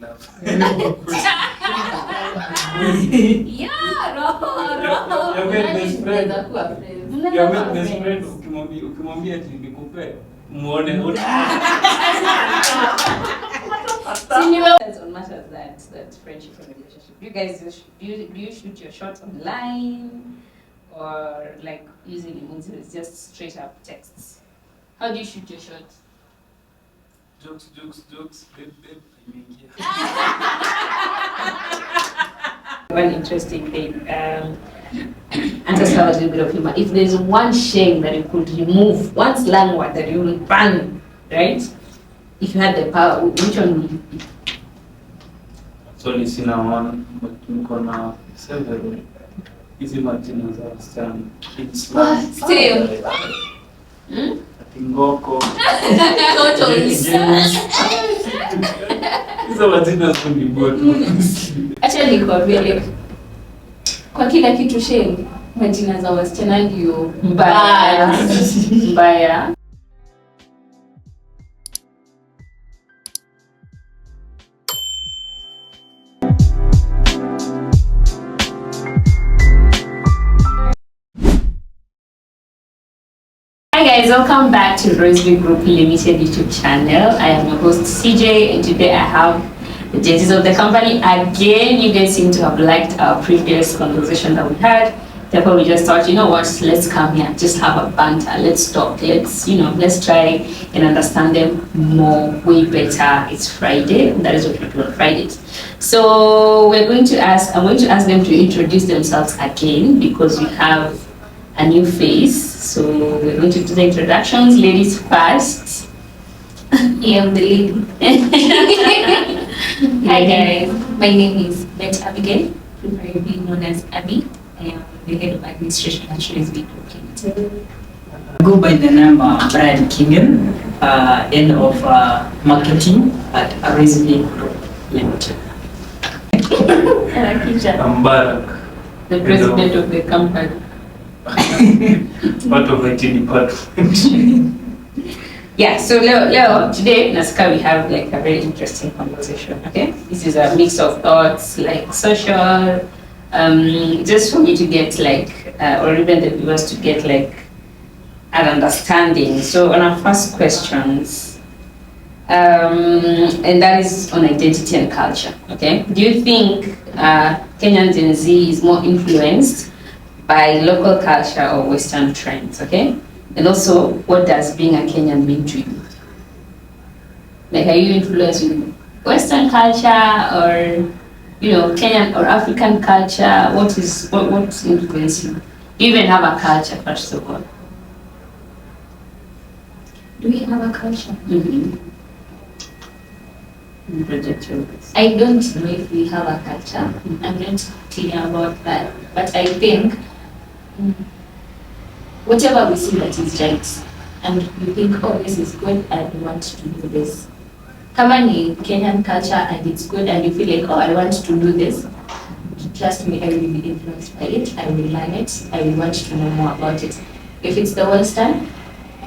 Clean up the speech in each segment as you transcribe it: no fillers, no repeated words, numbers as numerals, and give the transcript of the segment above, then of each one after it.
love. Yeah, roho. Your best friend. Your best friend ukimwambia ati nikupe muone on matters that friendship and relationship. You guys do you shoot your shot online or like using emojis, just straight up texts? How do you shoot your shot? Jokes, babe. One interesting thing, and just have a little bit of humor. If there's one shame that you could remove, one slang word that you will ban, right? If you had the power, which one would it be? So ni sina one, but niko na several. Hizi majina za wasichana. Still. Ngoko. Hizo majina zuri bado. Acha nikwambie, kwa kila kitu shame, majina za wasichana ndio mbaya. Mbaya. Hi guys, welcome back to Roseby Group Limited YouTube channel. I am your host CJ, and today I have the judges of the company again. You guys seem to have liked our previous conversation that we had. Therefore, we just thought, you know what, let's come here, just have a banter, let's talk, let's try and understand them more, way better. It's Friday, and that is what we do on Fridays. So I'm going to ask them to introduce themselves again because we have a new face. So we're going to do the introductions. Ladies first. I am the lady. Hi guys, my name is Bet Abigail, preferably known as Abby. I am the head of administration at Roseby Group Limited. I go by the name Brian Kingen, head of marketing at Roseby Group Limited. I'm Barak. The president of the company. Part of IT department. Yeah, so Leo, today Nasika, we have like a very interesting conversation. Okay, this is a mix of thoughts, like social, just for me to get like, or even the viewers to get like an understanding. So on our first questions, and that is on identity and culture. Okay, do you think Kenyan Gen Z is more influenced by local culture or Western trends? Okay, and also, what does being a Kenyan mean to you? Like, are you influenced with Western culture or, Kenyan or African culture? What's influencing you? Do you even have a culture, first of all? Do we have a culture? Mm-hmm. I don't know if we have a culture. I'm not clear about that. But I think whatever we see that is right, and we think, oh, this is good, I want to do this. Kama ni Kenyan culture and it's good, and you feel like, oh, I want to do this, trust me, I will be influenced by it, I will learn it, I will want to know more about it. If it's the Western,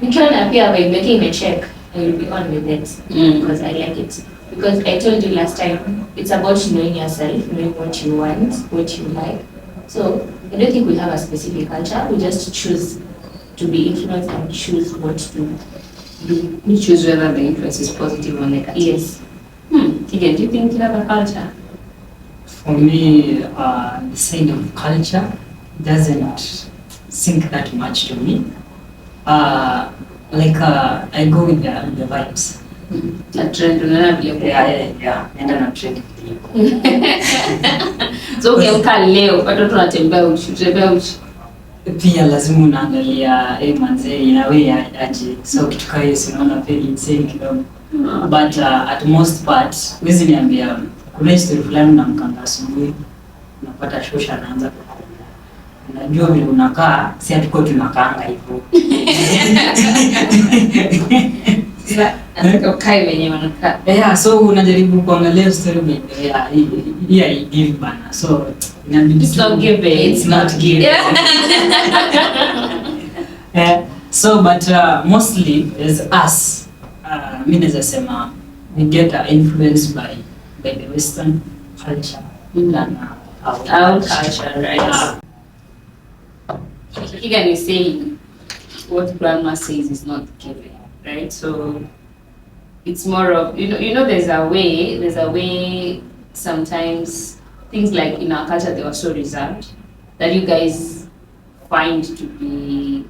we can appear by making a check, I will be on with it because I like it. Because I told you last time, it's about knowing yourself, knowing what you want, what you like. So I don't think we have a specific culture. We just choose to be influenced and choose what to do. You choose whether the influence is positive or negative. Yes. Again, do you think you have a culture? For me, the side of culture doesn't sink that much to me. I go with the vibes. A trend, Yeah, nenda na trend. So ukiamka leo watoto wanatembea uchi. Pia lazima unaangalia manze inawe aje. So kitu kama hiyo unaona very insane kidogo. But at most part wezi niambia kuna history fulani na mkanga asubuhi unapata shosha anaanza kukula. Unajua vile unakaa si hatuko tunakaanga hivyo. Kai wenye wanakaa. Yeah, so unajaribu kuangalia story yeah, give bana. So inabidi it's not given. It's not given. So but mostly as us, mimi naweza sema we get influenced by by the Western culture Mm. than Our culture, right? Again, you saying what grandma says is not given, right? So it's more of there's a way sometimes things like in our culture they are so reserved that you guys find to be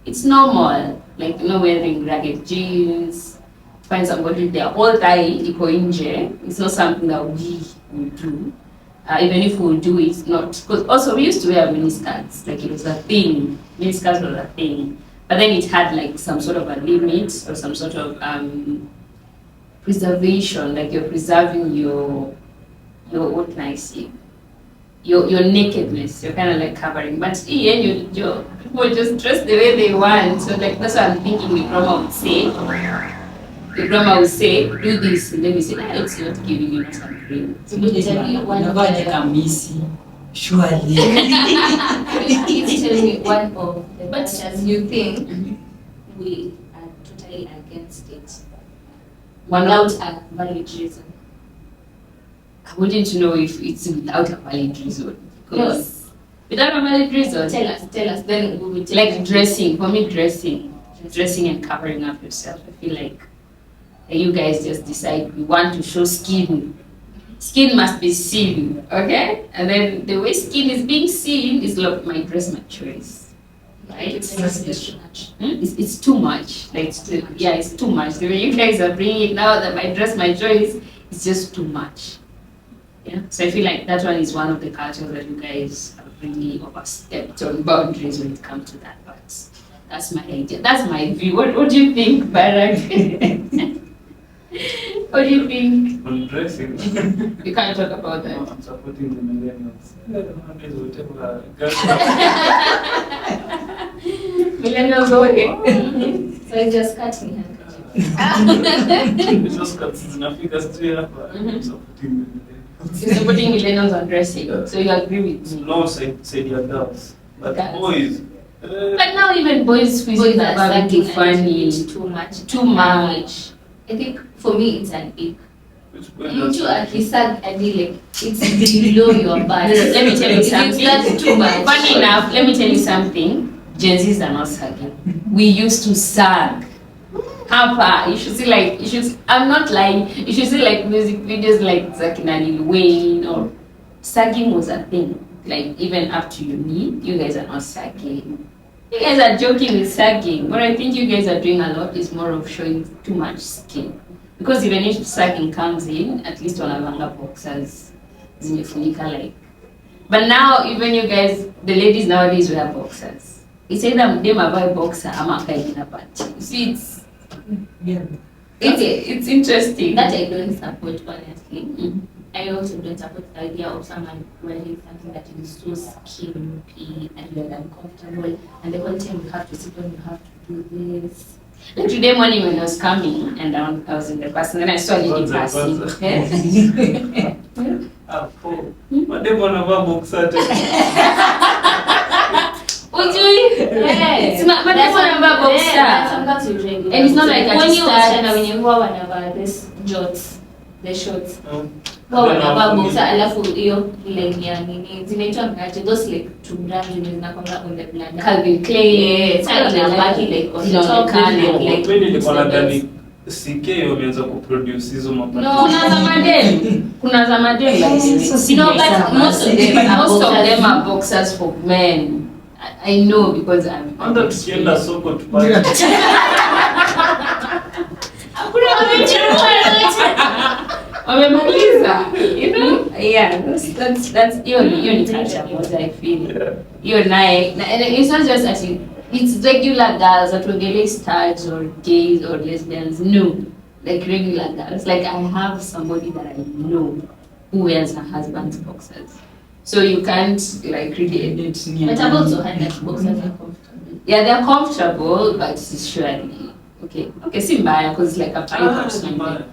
it's normal, like wearing ragged jeans, find somebody there all day it's not something that we will do. Even if we do it, not because also we used to wear miniskirts, like it was a thing. Miniskirts was a thing, but then it had like some sort of a limit or some sort of preservation, like you're preserving your what can I say, your nakedness. You're kind of like covering, but your people just dress the way they want. So like that's what I'm thinking. The grandma would say, do this, and then we say, it's not giving you something. So let me tell you one of never like a missy, surely. It's tell me one of the But cultures you think we are totally against it Without without a valid reason. I wouldn't know if it's without a valid reason. Because without a valid reason, Tell us, then we will tell like you. dressing, for me dressing and covering up yourself, I feel like you guys just decide we want to show skin. Skin must be seen, okay? And then the way skin is being seen is like my dress, my choice. Right? It's too much. It's too much. Like it's too much. The way you guys are bringing it now that my dress, my choice, is just too much. Yeah. So I feel like that one is one of the cultures that you guys have really overstepped on boundaries when it comes to that. But that's my idea. That's my view. What do you think, Barak? What do you think? On dressing. You can't talk about that. I'm supporting the millennials. Nowadays, whatever. Millennials, okay. So it's just cutting her. It's just cuts zinafika straight up. I'm supporting the millennials. You're supporting millennials on dressing, so you agree with me. No, said your girls. But Girls. boys. But now even boys Boys squeezing are about sagging it funny. it's too much. Too much. I think for me it's an ick. Which Mtu akisag hadi like it's below your butt. Let me tell you something. That's too much. Funny enough, let me tell you something. Gen Zs are not sagging. We used to sag. Hapa, I'm not lying. You should see like music videos like Zakina Lil Wayne or sagging was a thing. Like even up to your knee, you guys are not sagging. You guys are joking with sagging. What I think you guys are doing a lot is more of showing too much skin. Because even if sagging comes in, at least wanavanga boxers zimefunika like. But now even you guys, the ladies nowadays wear boxers. It's either them buy boxer ama kaina panty. You see, it's interesting. That I don't support honestly. I also don't support the idea of someone wearing something that is so skimpy and you're uncomfortable and the whole time you have to sit on, you have to do this. Like today morning when I was coming and I was in the bus and then I saw a lady passing. Madem wanavaa boxer tena. Ujui? Yes. Madem wanavaa boxer. And it's not like a when you t-shirt. when you huwa wanavaa this jorts, the shorts. Huwa Then wanavaa hapo boxer ni- alafu hiyo line ya nini zinaitwa ngaje, those like two brands zinakwanga on the bladder. Calvin Klein. Sasa inabaki like on the top Zinaonekana. like Mimi nilikuwa nadhani CK wameanza kuproduce hizo mapati. No. Kuna za madem. Kuna za madem. So No, but serious most of them, about most of boxers. them are boxers for men. I know because I'm. Hata tukienda soko tupate. Wamemaliza, you know? Yeah, that's hiyo ni culture moja I feel. Hiyo naye, and it's not just actually, it's regular girls that will studs or gays or lesbians. No, like regular girls. Like I have somebody that I know who wears her husband's boxers. So you can't like really But I've also had that boxers are comfortable. yeah, they're comfortable, but it's surely okay. See, mbaya because it's like a pipe or something.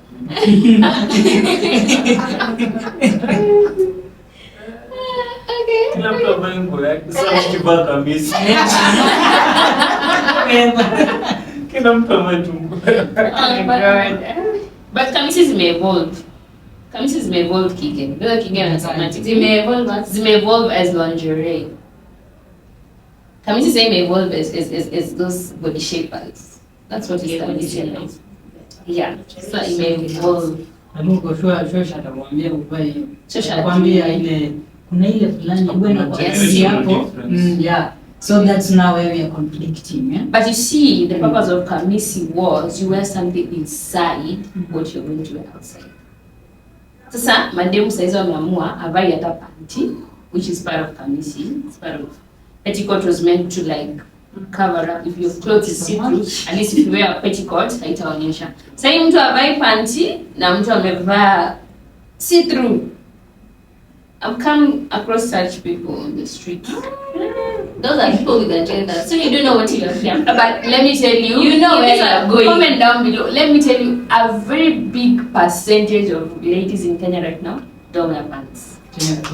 Kila mtu avae nguo yake. Sasa ukivaa kamisi. Kila mtu avae tu nguo yake. Oh my God. But kamisi zimeevolve. Kamisi zimeevolve Kigen. Bila Kigen na semantics. Zimeevolve As lingerie. Kamisi saying evolve is those body shapers. That's what it's body shapers. Yeah. So it may evolve. Aluko shosha atamwambia uvae. Shosha Akwambia ile kuna ile fulani bwana kwa Yes. hapo. Yeah. So that's now where we are conflicting, yeah? But you see, the purpose of kamisi was you wear something inside what you're going to wear outside. Sasa mademu saizi wameamua havai hata panty, which is part of kamisi. It's part of petticoat was meant to like cover up if your clothes is see-through. At least if you wear a petticoat, haitaonyesha. Sasa mtu havai panty na mtu amevaa see-through. I've come across such people on the street. Those are people with agendas. So you don't know what you're here. But let me tell you, You know where you're going. Comment down below. Let me tell you, a very big percentage of ladies in Kenya right now don't wear pants.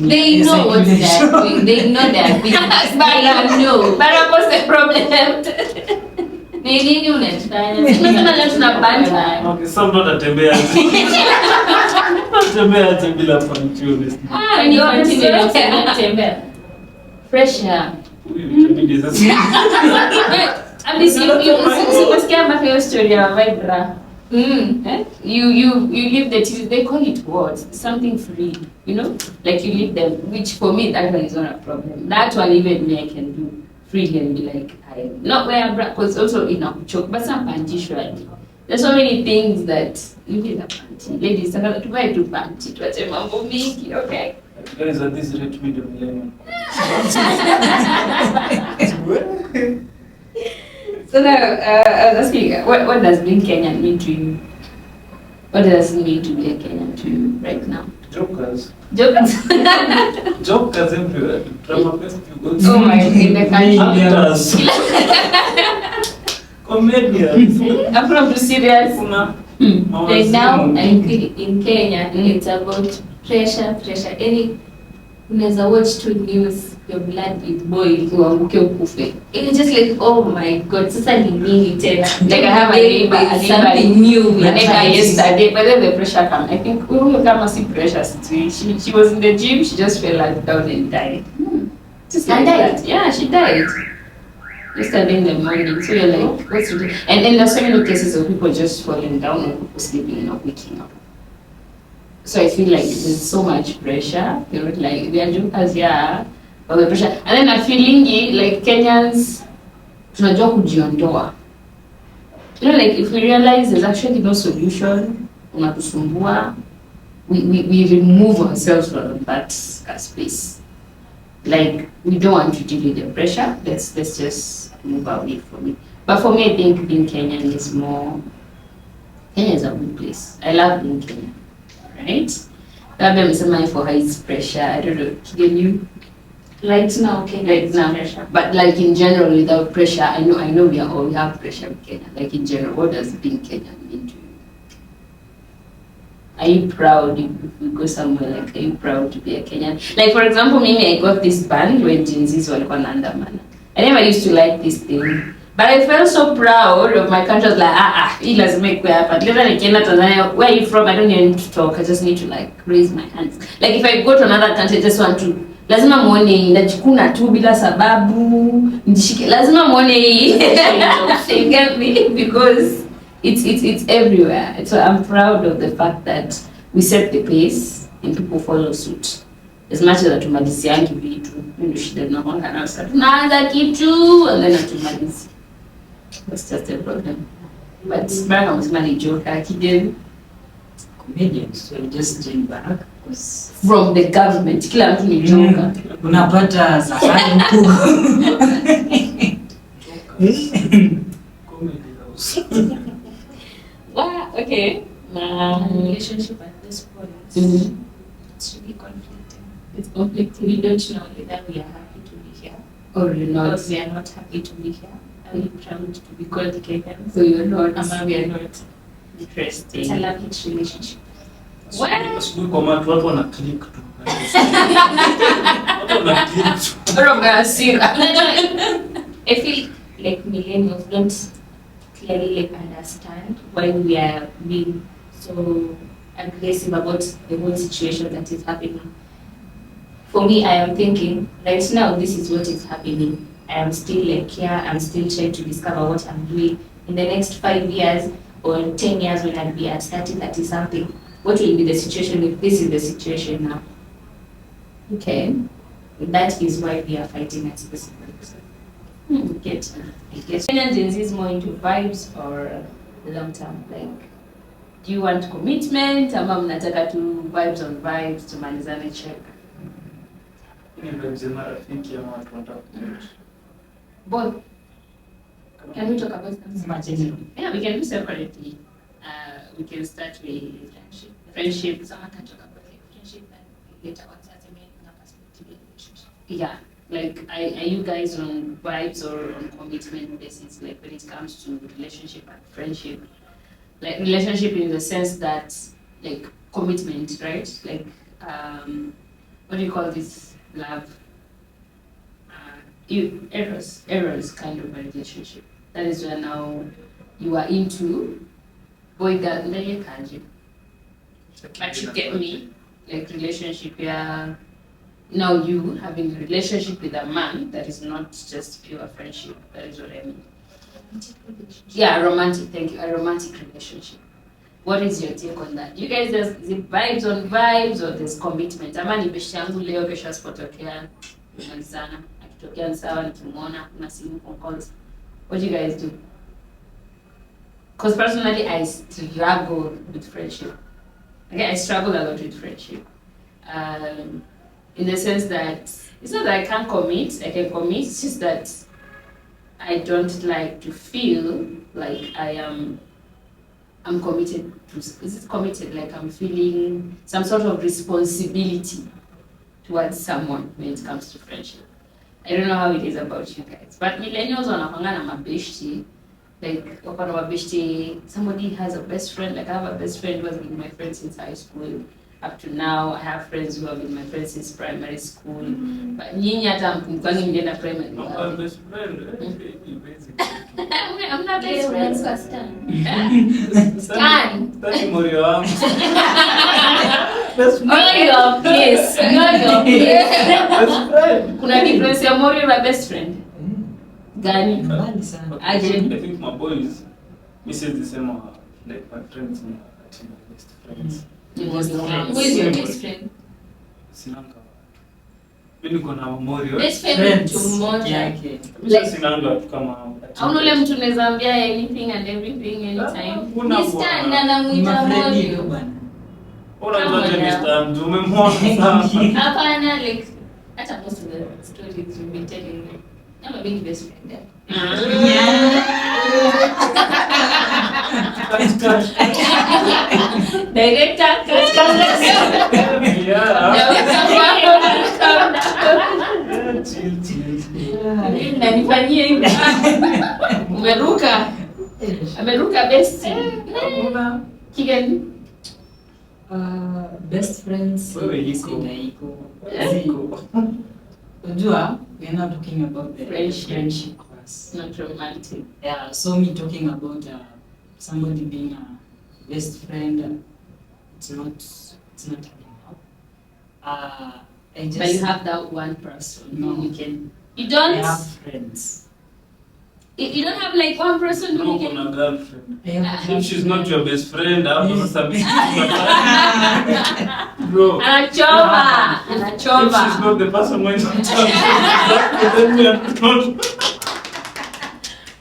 They know what they're doing. They know they're business. They know. But what's the problem? Ni nini unatufanya? Tunasema leo tunabanta. Okay, so mtu atatembea. Atatembea hata bila panty honestly. Ni continue kutembea. Fresh air. Huyu itabidi sasa. At least you must care about your story of vibra. You leave the titties, they call it what? Something free, you know? Like you leave them, which for me that one is not a problem. That one even me I can do freely and be like, I not wear bra because also in a choke, but some panty surely. There's so many things that you need a panty. Ladies, I to buy two panty to a mambo mingi, okay? Guys, at this rate we don't millennium. So now, I was asking, what does being Kenyan mean to you? What does it mean to be a Kenyan to you right now? Jokers. Jokers? Jokers everywhere. Drama fest people. Oh my, in the country. Actors. Comedians. I'm from serious. Kuna Right now, I think in Kenya, it's about pressure. Any unaweza watch two news, your blood will boil. Uanguke ukufe. It's just like, oh my god, sasa ni nini tena? Like I have a neighbor, something new. a neighbor yesterday, but then the pressure came. I think we will come and see pressure situation. She was in the gym, she just fell down and died. Just like died? that. Yeah, she died. Yesterday in the morning. So you're like, what's the and then there's so many cases of people just falling down or people sleeping and not waking up. So I feel like there's so much pressure. You know, like we are jokers, yeah, but the pressure. And then I feeling like Kenyans tunajua kujiondoa. You know, like if we realize there's actually no solution, unatusumbua, we remove ourselves from that space. Like we don't want to deal with the pressure. Let's just move away from it. But for me, I think being Kenyan is more. Kenya is a good place. I love being Kenyan, right? Labda msema for high pressure. I don't know. Can you? Right now, Kenya Right is now, pressure. but like in general, without pressure, I know we have pressure in Kenya. Like in general, what does being Kenyan mean to you? Are you proud if we go somewhere? Like, are you proud to be a Kenyan? Like for example, maybe I got this band when Gen Z's walikuwa naandamana. I never used to like this thing, but I felt so proud of my country. I was like, hii lazima ikuwe hapa. Later nikienda Tanzania, where are you from? I don't need to talk. I just need to like raise my hands. Like if I go to another country, I just want to. Lazima muone najikuna tu bila sababu. Njishike. Lazima muone hii. You get me? Because it's everywhere. So I'm proud of the fact that we set the pace and people follow suit. As much as atumaliziangi vitu, ndio shida tunakwanga nayo sasa. Tunaanza kitu and then atumalizi. That's just a problem. But Baraka msema ni joker kidogo. Comedians, so just join back because From the government, kila mtu ni joker. unapata zawadi huko. Comedy house. Wow, okay. Relationship at this point, it's really conflicting. It's conflicting. We don't know whether we are happy to be here Or you're or not. we are not happy to be here. Are we proud to be called Kenyans? So you're not. Ama we are not. Interesting. It's a love-hate relationship. Asubuhi kwa watu wana click tu. Watu wana click tu. Roga hasira. I feel like millennials don't clearly like understand why we are being so aggressive about the whole situation that is happening. For me, I am thinking, right now, this is what is happening. I am still like here, I'm still trying to discover what I'm doing. In the next 5 years or 10 years when I'll be at 30, 30 something, what will be the situation if this is the situation now? Okay. That is why we are fighting at this point. I get. Gen Z is more into vibes or long term? Like, do you want commitment? Ama mnataka tu vibes on vibes tumalizane check? Vibes marafiki ama watu wanataka kuishi. Both. Can we talk about that? Yeah, we can do separately. We can start with friendship. Someone can talk about like friendship and later on start again in a perspective in relationship. Yeah, like are you guys on vibes or on commitment basis? Like when it comes to relationship and friendship, like relationship in the sense that like commitment, right? Like what do you call this? Love. Eros kind of a relationship. That is where now you are into boy girl kanji. But you get me, like relationship, yeah. Now you having a relationship with a man that is not just pure friendship. That is what I mean. Romantic relationship. Yeah, romantic. Thank you. A romantic relationship. What is your take on that? You guys, there's the vibes on vibes or there's commitment? Ama ni beshi yangu leo kesho asipotokea malizana. Akitokea ni sawa nikimwona na simu phone calls. What do you guys do? Because personally, I struggle with friendship. Okay, I struggle a lot with friendship. In the sense that it's not that I can't commit, I can commit, it's just that I don't like to feel like I'm committed to, is it committed? Like I'm feeling some sort of responsibility towards someone when it comes to friendship. I don't know how it is about you guys, but millennials wanapanga na mabeshti, like upon mabeshti, somebody has a best friend, like I have a best friend who has been my friend since high school. Up to now, I have friends who have been my friends since primary school. But nyinyi hata mkwangi mlienda primary. I'm best friend, basically. I'm not best friend. Stan. That's morio wangu. Best friend. Know your place. Know your place. Best friend. Kuna difference ya Mori na best friend? Gani? Mbali sana. I think my boys, we say the same, like my friends and my best friends. Who is your best friend? Sinanga. Mimi niko na Morio. Best friend mtu mmoja. yake. Like sinanga tu kama. Au ule mtu unaweza ambia anything and everything anytime. Mr. na namuita Morio. Ona ndio Mr. Ndume mwana. Hapana, like hata most of the stories you've been telling me. I'm a big best friend there. Director, nanifanyie hivi. Umeruka. Ameruka best. Kigen. Best friends. Wewe iko. Unajua, we are not talking about the Friendship. class. Not romantic. Yeah, so me talking about somebody being a best friend, it's not enough. I just. But you have that one person No. who you can. You I don't. have friends. You don't have like one person who No, you can. kuna girlfriend. I have If she's not your best friend, how does that make bro? Anachoma. If she's not the person when you then we are not.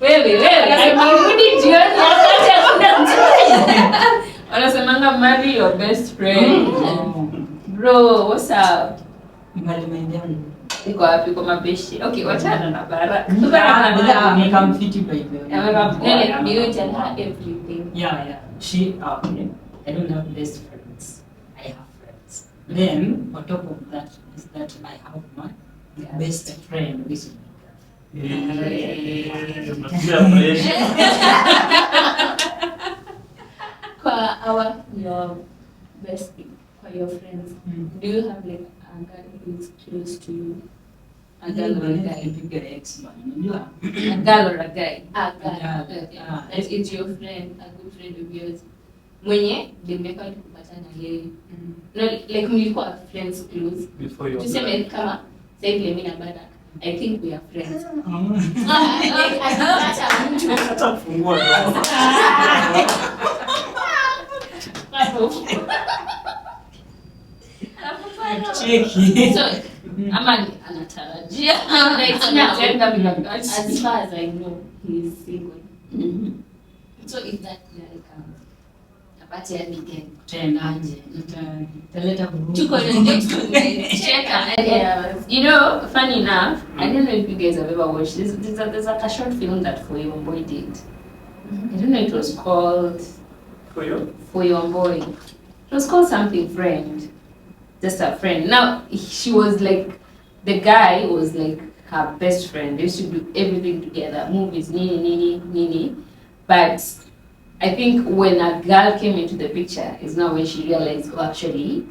Wewe, akirudi jioni asante kuna wanasemanga marry your best friend. Bro, what's up? Mbali yangu. Iko wapi kwa mabeshi? Okay, wachana na bara. I'm fitted by the way. Do you tell her everything? Yeah. She, okay. I don't have best friends. I have friends. Then, on top of that, is that I have my best friend, which is Your best, for your friends, do you have like a girl who is close to you? A girl or a guy? A girl or a guy? A girl. Yeah. Okay. That is your friend, a good friend of yours. mwenye nimekuwa nikipatana na yeye. No, like mlikuwa friends close. Before you Tuseme kama sasa hivi mimi na Bada, I think we are friends. hata fungua Cheki. So, ama anatarajia. Like now, as far as I know, he is single. So if that guy comes, apate ya begin. Tendaje. Taleta vurugu. Tuko na next one. You know, funny enough, I don't know if you guys have ever watched this. There's like a short film that For Your Boy did. I don't know, it was called for you. For Your Boy. It was called something Friend. Just a friend. Now, she was like, the guy was like her best friend. They used to do everything together, movies, nini. But I think when a girl came into the picture is now when she realized, oh, actually,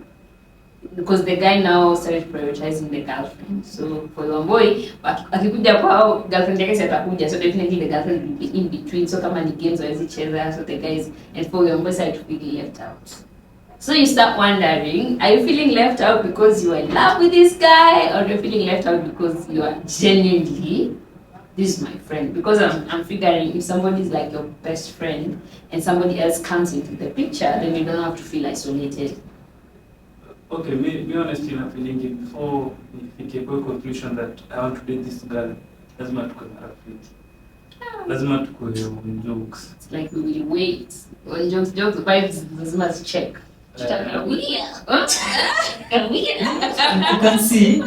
because the guy now started prioritizing the girlfriend. So For Your Boy, akikuja kwao girlfriend yake atakuja, so definitely the girlfriend will be in between. So kama ni games or each other, so the guys and For Your Boy started to feel left out. So you start wondering, are you feeling left out because you are in love with this guy, or you're feeling left out because you are genuinely, this is my friend? Because I'm figuring if somebody is like your best friend and somebody else comes into the picture, then you don't have to feel isolated. Okay, me honestly na feeling it before nifike kwa conclusion that I want to date this girl, lazima tukue marafiki. Lazima tukue on jokes. It's like we will wait. On jokes, vibes, lazima check. You can see.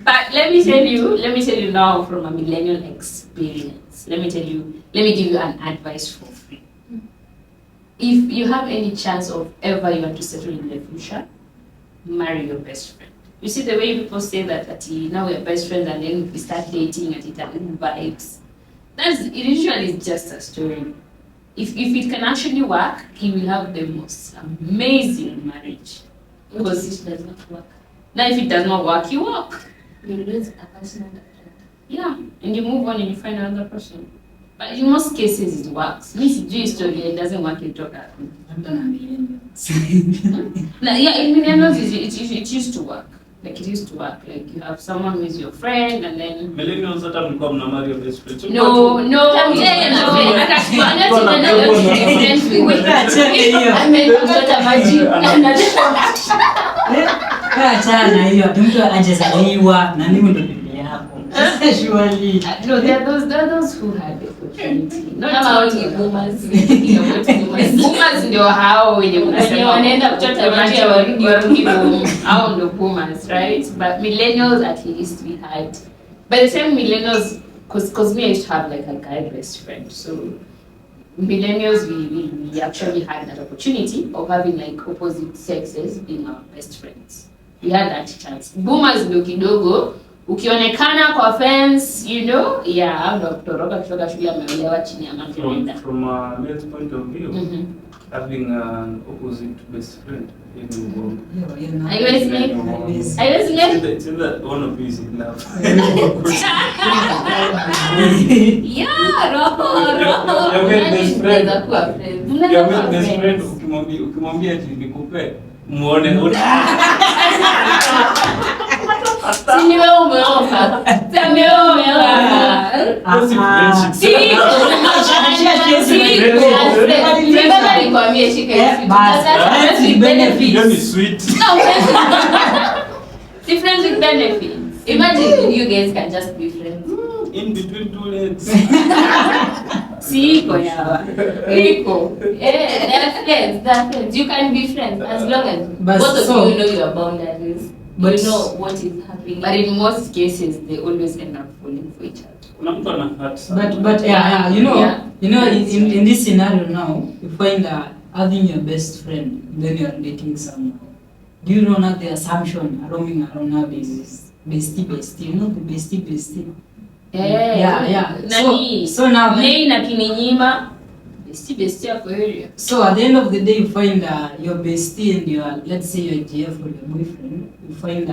But let me tell you now from a millennial experience. Let me give you an advice for free. If you have any chance of ever you want to settle in the future, marry your best friend. You see the way people say that now we're best friends and then we start dating at Italian vibes. It usually is just a story. If it can actually work, he will have the most amazing marriage. Because it does not work. Now if it does not work, you walk. You lose a personal friend. Yeah, and you move on and you find another person. But in most cases it works. This is story, it doesn't work, you talk at home. Yeah, in millennials it used to work. Like it used to work. Like you have someone who is your friend and then Millennials hata mlikuwa mna your best friend. no. Achana hiyo, mtu anajezaliwa na mimi ndo bibi yako. Surely. No, there are those who had the opportunity. Not Kama all ni boomers. boomers ndio hao wenye Wenye wanaenda kuchota maji ya warudi home. Hao ndio boomers, right? But millennials at least we had. But the same millennials, cause me I used to have like a guy best friend. So millennials we actually had that opportunity of having like opposite sexes being our best friends. We had that chance. Boomers ndio kidogo ukionekana kwa fence, you know, yeah, ndo kutoroka kutoka shule ameolewa chini ya mapenda. From a male's point of view, having an opposite best friend, even Haiwezi make. it's either one of you is in love. Yeah, roho. Your best friend. Mnaweza kuwa friends. Your best friend ukimwambia ati nikupe muone Si ni wewe umeofa. Si ni wewe umeofa. Remember nikwambie shika hivi. Friends with benefits. sweet. See, friends with benefits. Imagine you guys can just be friends. In between two legs. Siko yawa. Iko. They're friends. You can be friends as long as But both so- of you know your boundaries. But- You know what is happening. But in most cases they always end up falling for each other. Kuna mtu ana hurt sana. But yeah, you know, Yeah. in this scenario now, you find having your best friend, then you are dating someone. Do you know now the assumption roaming around nowadays is bestie, you know the bestie. Yeah. Nani? So now, Nei na kininyima. Bestie yako area. so at the end of the day, you find your bestie and your, let's say your GF or your boyfriend, you find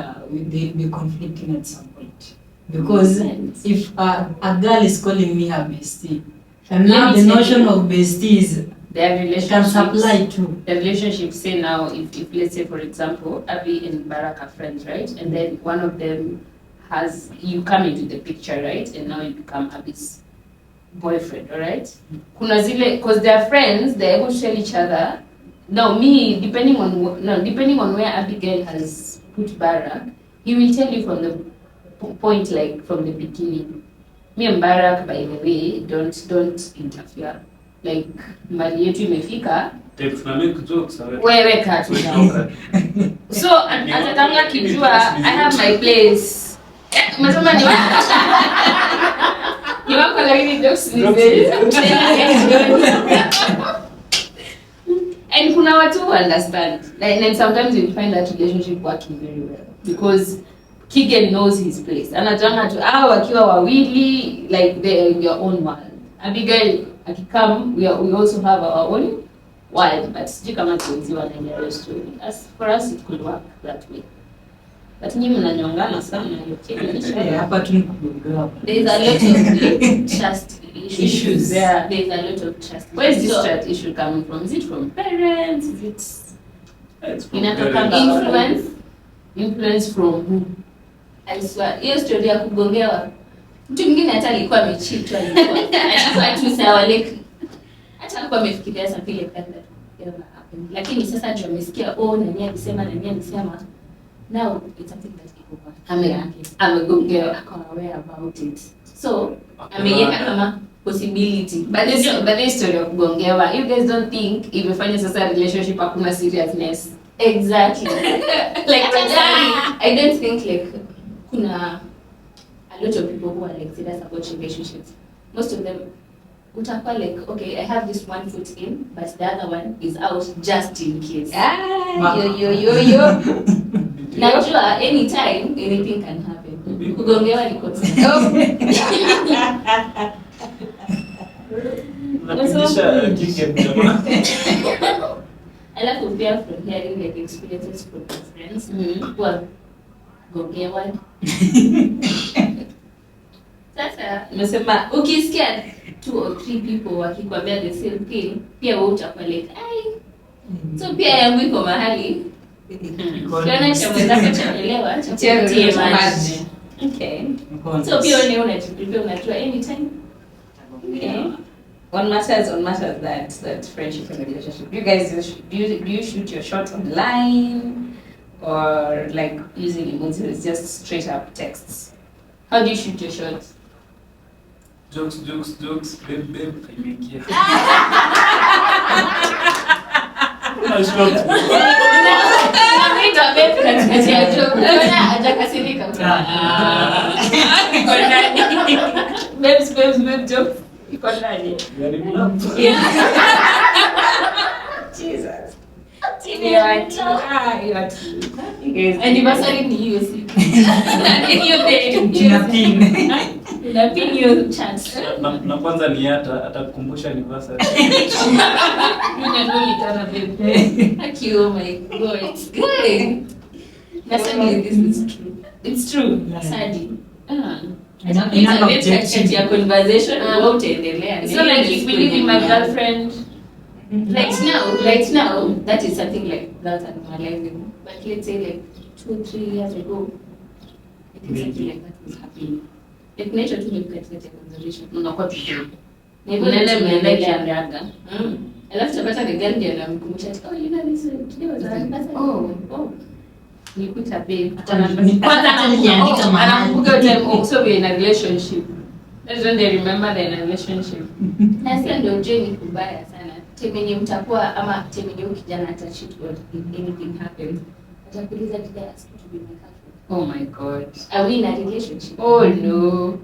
they be conflicting at some point. Because if a girl is calling me her bestie, And now the notion of besties their can relationships. supply too. The relationship, say now, if let's say, for example, Abby and Barak are friends, right? And then one of them you come into the picture, right? And now you become Abby's boyfriend, all right? Kuna zile, because they are friends, they're able to tell each other. Now, depending on where Abigail has put Barak, he will tell you from the point, like from the beginning. Me and Barak, by the way, don't interfere. Like, mali yetu imefika. Make jokes. Wewe kaa tu now. So, atatanga kijua, I have my place. Umesema ni wako. Ni wako lakini jokes ni zile. And kuna watu who understand. And sometimes you find that relationship working very well. Because Keegan knows his place. Anatanga tu, wakiwa wawili, like they're in your own world. Abigail, akikam, we also have our own world. But sijui kama tuenziwa na ile story. As for us, it could work that way. But nyinyi mnanyongana sana. Hapa tu nikugeuka. There is a lot of trust Issues. Yeah. There is a lot of trust. Where is this trust issue coming from? Is it from parents? Is it influence from who? I swear, hiyo story ya kugongewa. Mtu mwingine hata alikuwa amecheat alikuwa tu sawa like hata alikuwa amefikiria something like that ever happened. Lakini sasa ndio amesikia nani alisema. Now it's something that amegongewa. ako aware about it. So, ameiweka kama possibility. But this story of kugongewa, you guys don't think imefanya sasa relationship hakuna seriousness? Exactly. Like I don't think like kuna a lot of people who are like serious about relationships. Most of them utakuwa like, okay, I have this one foot in, but the other one is out just in case. Yo. Najua anytime anything can happen. Kugongewa ni kosa. Alafu pia from hearing like experiences from my friends who have gongewa. Sasa nimesema ukisikia 2 or 3 people wakikwambia the same thing, pia wewe utakuwa like so pia yangu iko mahali. Kiona cha mwenzako chaelewa, chakutie maji. Okay. So pia wewe unajua anytime. Okay. On matters that friendship and relationship. You guys, do you shoot your shot online or like using emojis? It's just straight up texts. How do you shoot your shots? Jokes, babe, kaimekia. Naita babe katikati ya joke. Unaona hajakasirika. Babe jokes. Iko ndani. Jesus. Anniversary ni hiyo siku. Hiyo day. Hiyo chance. Na kwanza ni atakukumbusha anniversary. Tana babe. Oh my God. It's good. Nasema this is true. It's true. Sadi. Ina objective ya conversation about endelea. So like if we live in my girlfriend right now that is something like that and normalizing. But let's say like 2-3 years ago, I think something like that was happening. Like nature to look at the conversation. unakuwa tukio. Mnaenda kiandaga. Alafu tapata the girl ndio anamkumbusha you know this today was our anniversary. Oh. Nikuta babe. Kwanza niliandika mahali. Anakumbuka time so we're in a relationship. That's when they remember they're in a relationship. Na sasa ndio journey kubaya sana. Temenye mtakuwa ama temenye ukijana atacheat or if anything happens. Atakuuliza did I ask you to be my girlfriend? Oh my God. Are we in a relationship? Oh no.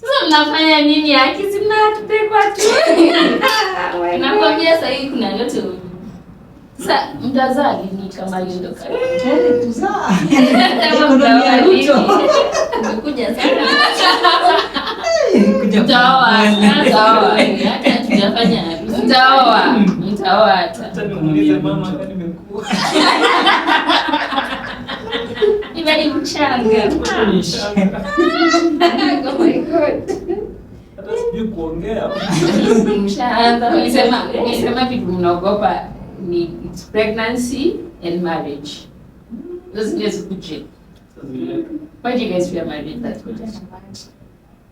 Sasa mnafanya nini akisi mnatupekwa tu? Nakwambia sasa hii kuna lot of sasa mtazaa lini kama hiyo ndo karibu. Tuzaa. Kama mtazaa lini? Umekuja sana. Mtaoa. Hata hatujafanya harusi. Mtaoa hata. Nimuulize mama kama nimekuwa. Ni mchanga. Oh my God. sijui kuongea. Mshaanza Nilisema vitu mnaogopa ni it's pregnancy and marriage. Those things kuje. Why do you guys fear marriage that much?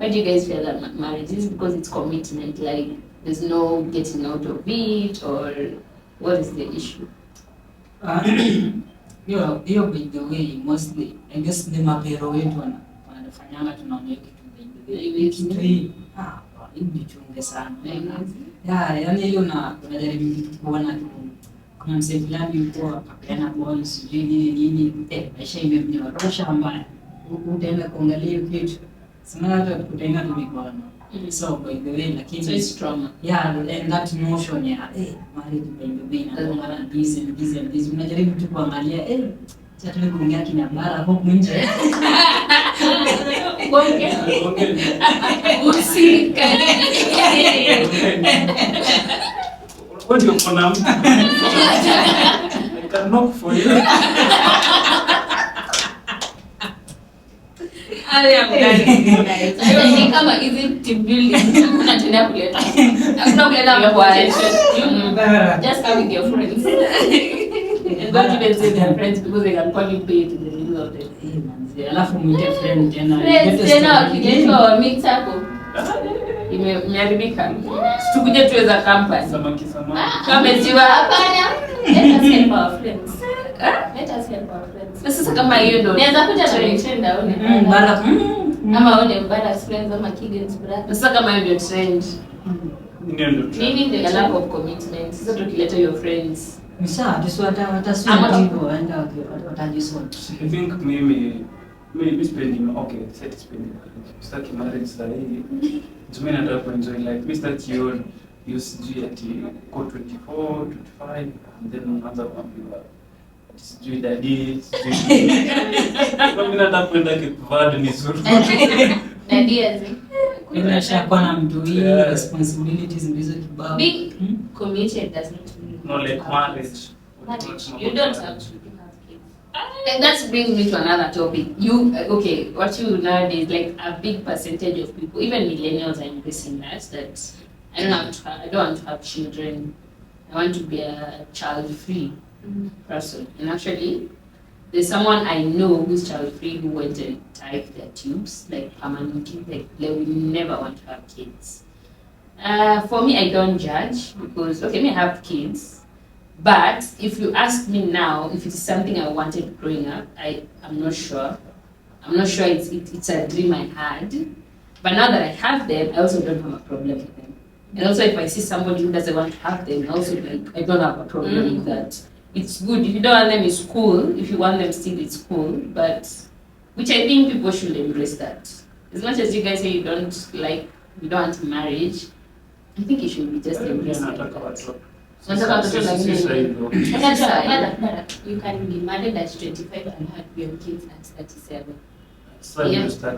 Why do you guys fear that marriage? Is it because it's commitment, like there's no getting out of it, or what is the issue? Hiyo by the way, mostly I guess the mapero wetu wanafanyanga tunaona kitu by the way. Kitu hii jichunge sana. Yani hiyo unajaribu kuona tu kuna msee fulani yuko akapeana ball sijui nini maisha imemnyorosha mbaya. Utaenda kuangalia hiyo kitu. Sema hata utaenda tu mikono. So by the way, lakini So it's trauma. Yeah, and that notion marriage by the way na this and this and this. Unajaribu tu kuangalia sasa tunaongea kinabara hapo nje. What do you want to I can knock for you. Ni kama hizi team building unatenda kuleta. Hakuna kuleta kwa just come with your friends. And don't even say they're friends because they can call you paid in the middle of the day. Alafu mwite friend tena. tena wakiletwa mix hapo. Imeharibika. Tukuje tuweza company. Samaki. Kama ziwa Hapana. Let us help our friends. Let us help our friends. sasa kama hiyo ndio Naweza kuja na trend aone. Ama one embarrassed friends ama Keegan's brother. sasa kama hiyo ndio trend. Nini ndio The lack of commitment. Sasa tukileta your friends. Msa wataswata hivyo waenda watajisort. I think maybe spending set spending. Start marriage sasa hivi. Tumeni nataka kuenjoy life. Mimi start you sijui ati go 24, 25 and then unaanza kuambiwa sijui daddy sijui. Mimi nataka kwenda kipavad ni zuri. Daddy azi. Kuna shaka na mtu hii responsibilities ndizo kibao. Being committed does not mean No like marriage. you don't have to have kids. And that brings me to another topic. What you nowadays, like a big percentage of people, even millennials are embracing that I don't want to have children. I want to be a child-free person. And actually, there's someone I know who's child-free who went and tied their tubes, like permanently, like they will never want to have kids. For me, I don't judge because, me, I have kids. But if you ask me now if it is something I wanted growing up, I'm not sure. I'm not sure it's a dream I had. But now that I have them, I also don't have a problem with them. And also if I see somebody who doesn't want to have them, I don't have a problem with that. It's good. If you don't want them, it's cool. If you want them still, it's cool. But, which I think people should embrace that. As much as you guys say you don't want marriage, I think you should just embrace it. You can be married at 25 and have your kids at 37. So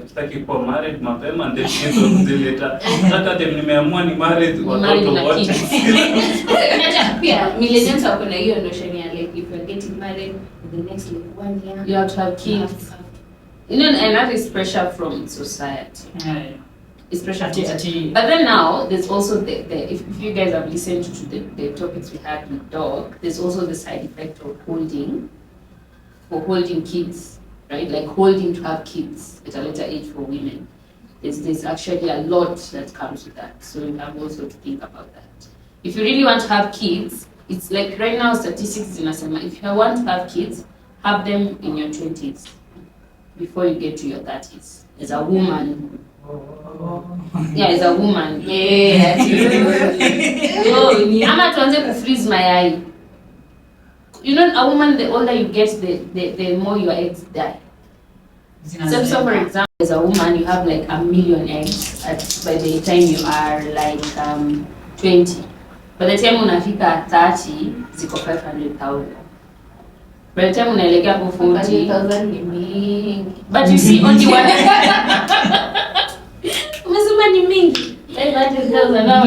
sitaki kuwa married mapema and then hizo mzileta. Hata dem nimeamua ni married watoto wote. Pia millennials wako na hiyo notion ya like if you're getting married in the next 1 year you have to have kids. And that is pressure from society. It's pressure from But then now, there's also if you guys have listened to the topics we had with dog, there's also the side effect of holding kids, right? Like holding to have kids at a later age for women. There's actually a lot that comes with that. So you have also to think about that. If you really want to have kids, it's like right now statistics in Asema, if you want to have kids, have them in your 20s before you get to your 30s. As a woman, as a woman. Ama tuanze kufreeze mayai. You know, a woman, the older you get, the more your eggs die. So for example, as a woman, you have like 1 million eggs by the time you are like 20. By the time unafika 30, ziko 500,000. By the time unaelekea hapo 40,000 ni mingi. But you see only one. Umesema ni mingi. 500,000 now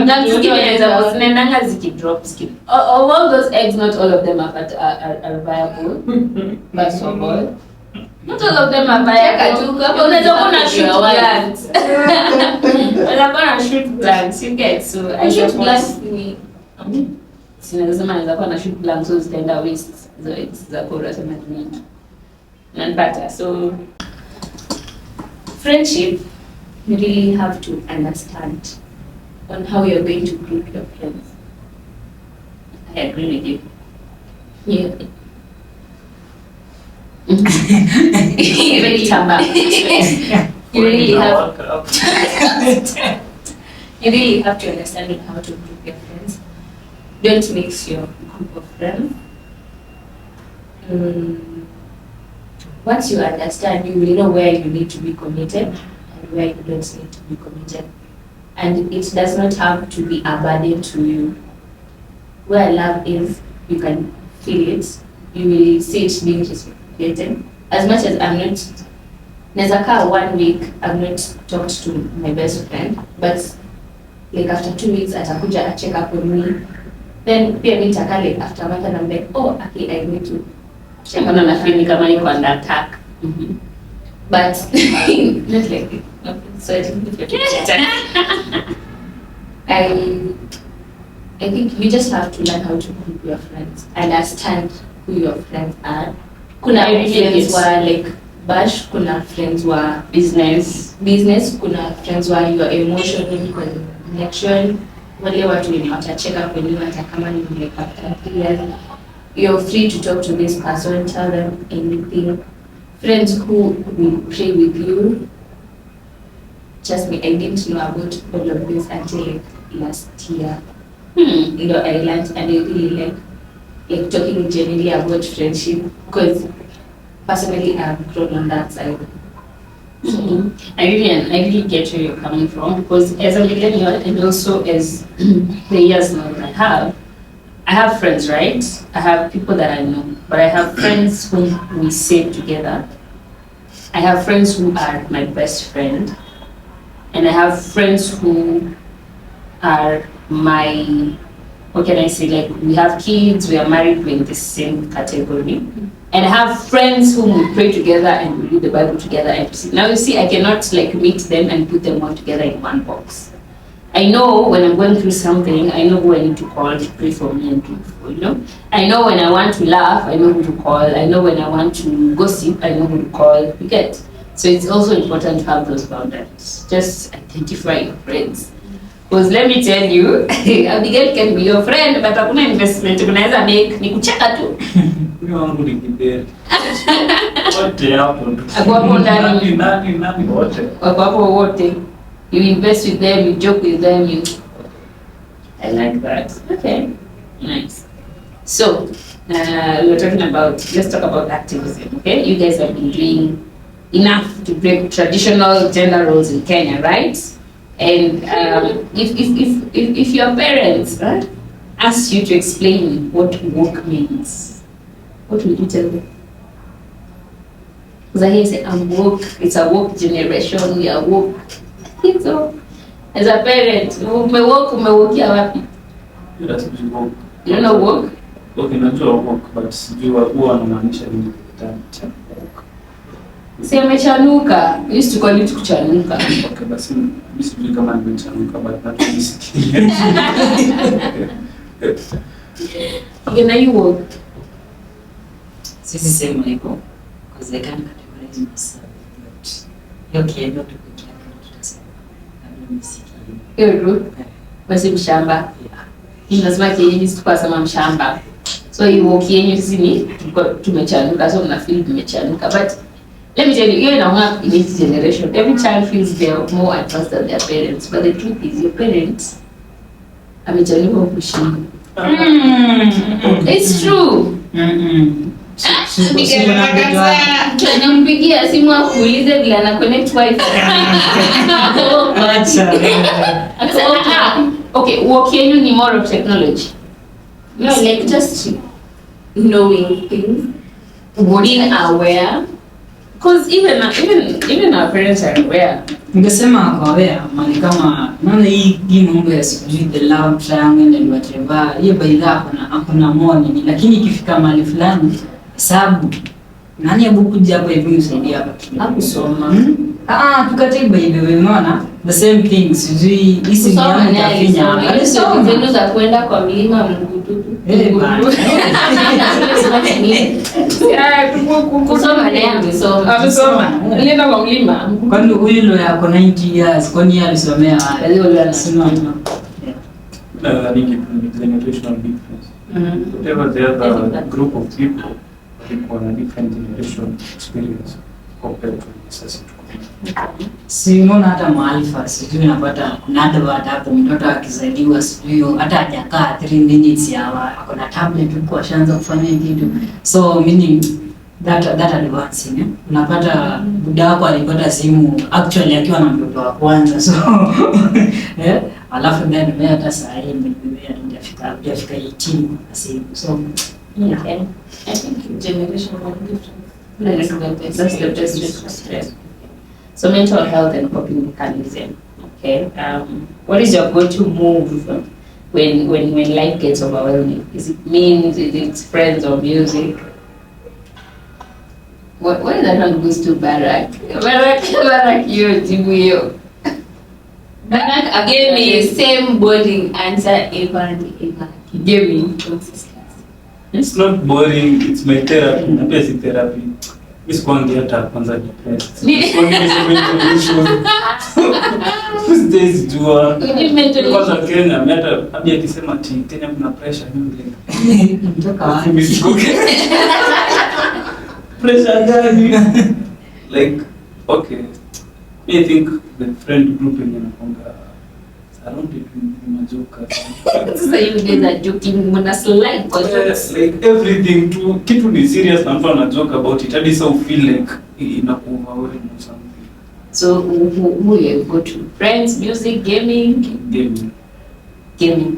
zinaendanga zikidrop. All those eggs, not all of them are viable. But so all. Not all of them are viable. Unaweza kuwa na shoot blanks. Unaweza kuwa na shoot blanks, you get. So I shoot blanks ni sinasema naweza kuwa na shoot blanks so zitaenda waste. So it's za kura sema ni unanipata. So friendship, you really have to understand on how you're going to group your friends. I agree with you. Yeah. You really tamba. You really have to understand how to group your friends. Don't mix your group of friends. Once you understand, you will know where you need to be committed and where you don't need to be committed. And it does not have to be a burden to you. Where love is, you can feel it. You will see it being reciprocated. As much as I'm not, Nezaka 1 week, I've not talked to my best friend, but like after 2 weeks, atakuja check up on me. Then pia nitaka like after a month and I'm like, oh, okay, I need to check on my feeling kama niko under attack. But not like it. Okay, so I didn't I think you just have to learn how to group your friends, understand who your friends are. Kuna friends were like bash, kuna friends were business, kuna friends were your emotional connection. Wale watu wenye watacheka kwenye hata kama ni like after 3 years. You're free to talk to this person, tell them anything. Friends who will pray with you. Trust me, I didn't know about all of this until like last year. You know, I learned and I really like talking generally about friendship because personally I've grown on that side. I really get where you're coming from because as a millennial and also as the years now that I have friends, right? I have people that I know, but I have friends whom we save together. I have friends who are my best friend, and I have friends who are my, what can I say, like we have kids, we are married, we're in the same category. And I have friends whom we pray together and we read the Bible together. And now you see, I cannot like meet them and put them all together in one box. I know when I'm going through something, I know who I need to call to pray for me and do for, you know. I know when I want to laugh, I know who to call. I know when I want to gossip, I know who to call. You get. So it's also important to have those boundaries. Just identify your friends. Because let me tell you, Abigail can be your friend, but hakuna investment unaweza make ni kucheka tu. Huyo wangu ni kiberi. Wote hapo tu. Hapo ndani. Nani wote. Hapo wote. You invest with them, you joke with them, you. I like that. Okay, nice. So, we were talking about, let's talk about activism, okay? You guys have been doing enough to break traditional gender roles in Kenya, right? And if your parents ask you to explain what woke means, what would you tell them? Because I hear say, I'm woke, it's a woke generation, we are woke. So, as a parent, umewokia wapi? You don't know woke? Okay, najua woke, but sijui huwa wanamaanisha nini kwa Si amechanuka. We used to call it kuchanuka. Okay, basi mimi sijui kama nimechanuka, but natusikia. Gena you woke? Sisi sema hivyo, because they can't categorize myself, but okay, not to be Hiyo basi mshamba. Lazima kienyeji sikuwa sema mshamba. So hiyo kienyeji sisi ni tumechanuka, so mna feel tumechanuka. But let me tell you, you're not in this generation. Every child feels they're more advanced than their parents. But the truth is, your parents amechanuka kushinda. It's true. Tunampigia simu akuulize vile ana connect wifi. Okay, work yenu ni more of technology. No, like just knowing things, being aware. Because even our parents are aware. Ningesema kwa aware, mali kama naona hii mambo ya sijui the love triangle and whatever, hiyo baidha hakuna moni, lakini ikifika mahali fulani hesabu Nani hebu kuja hapa hivi nisaidie hapa. Hakusoma. Tukate by the way unaona the same thing sijui hisi ni yangu tafinya. Alisoma zenu za kwenda kwa mlima Mgududu. Kusoma naye amesoma. Amesoma. Nilienda kwa mlima. Kwani huyu ndo yako 90 years kwani yeye alisomea wapi? Leo anasoma. Generational difference. Whatever the other group of people, people on a different generation experience compared to necessity. Si unaona hata maarifa sijui unapata kuna advert hapo mtoto akizaliwa sijui hata hajakaa 3 minutes ya akona tablet huko ashaanza kufanya kitu. So meaning that advancing unapata buda wako alipata simu actually akiwa na mtoto wa kwanza so alafu then mimi hata saa hii hajafika 18 simu so Okay. I think generational difference. That's the best response. So mental health and coping mechanism. Okay. What is your go-to move when life gets overwhelming? Is it memes? Is it friends or music? What is that one goes to Barack? Barack, you Jibuyo. Barack gave me same boring answer ever. He gave me. It's not boring, it's my therapy. Na pia si therapy. Miss kwangi hata kwanza depressed. Who's this jua? Kwanza Kenya, mimi hata hadi akisema ati Kenya kuna pressure mimi mtoka wapi? Pressure gani? Like, okay. I think the friend group in Nakonga around it majoka. So you guys are joking, mna slide kwa jokes. Like everything too, kitu ni serious na mtu ana joke about it. Hadi so feel like inakuoverwhelm or something. So who you go to? Friends, music, gaming? Gaming.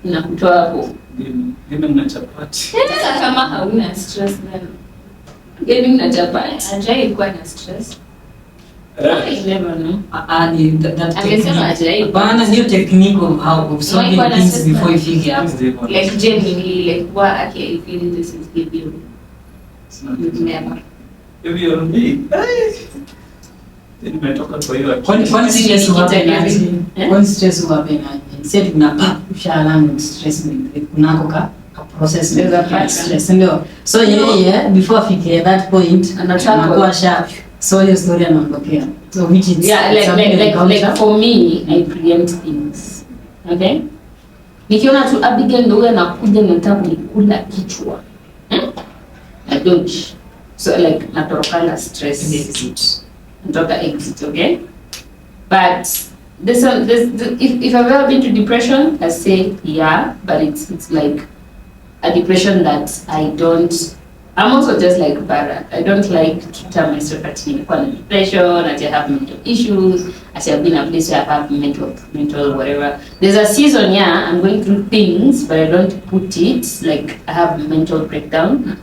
Nakutoa hapo. Gaming na chapati. Sasa kama hauna stress then Gaming na chapati. ajai kuwa na stress. I never know. Ni that Amesema ajai. Bana new technique of how of solving Like things before you figure out. Like genuinely, like what okay, I feel this is give you. Never. Maybe you're me. Nimetoka kwa hiyo. Kwani stress wapenaje? Kwani stress wapenaje? Sasa tunapa ushaalamu stress ni kunako ka process the stress ndio. So yeah, before fike that point anakuwa sharp. So your story anaondokea. So which is like for me, I preempt things. Okay? Nikiona tu Abigail ndio anakuja nataka kunikula kichwa. I don't. So like natorokana stress exit. Natoka exit, okay? But if I've ever been to depression, I say yeah, but it's like a depression that I'm also just like Barack. I don't like to tell myself that I'm in depression, that I have mental issues, that I've been in a place where I have mental whatever. There's a season, yeah, I'm going through things, but I don't put it like I have mental breakdown.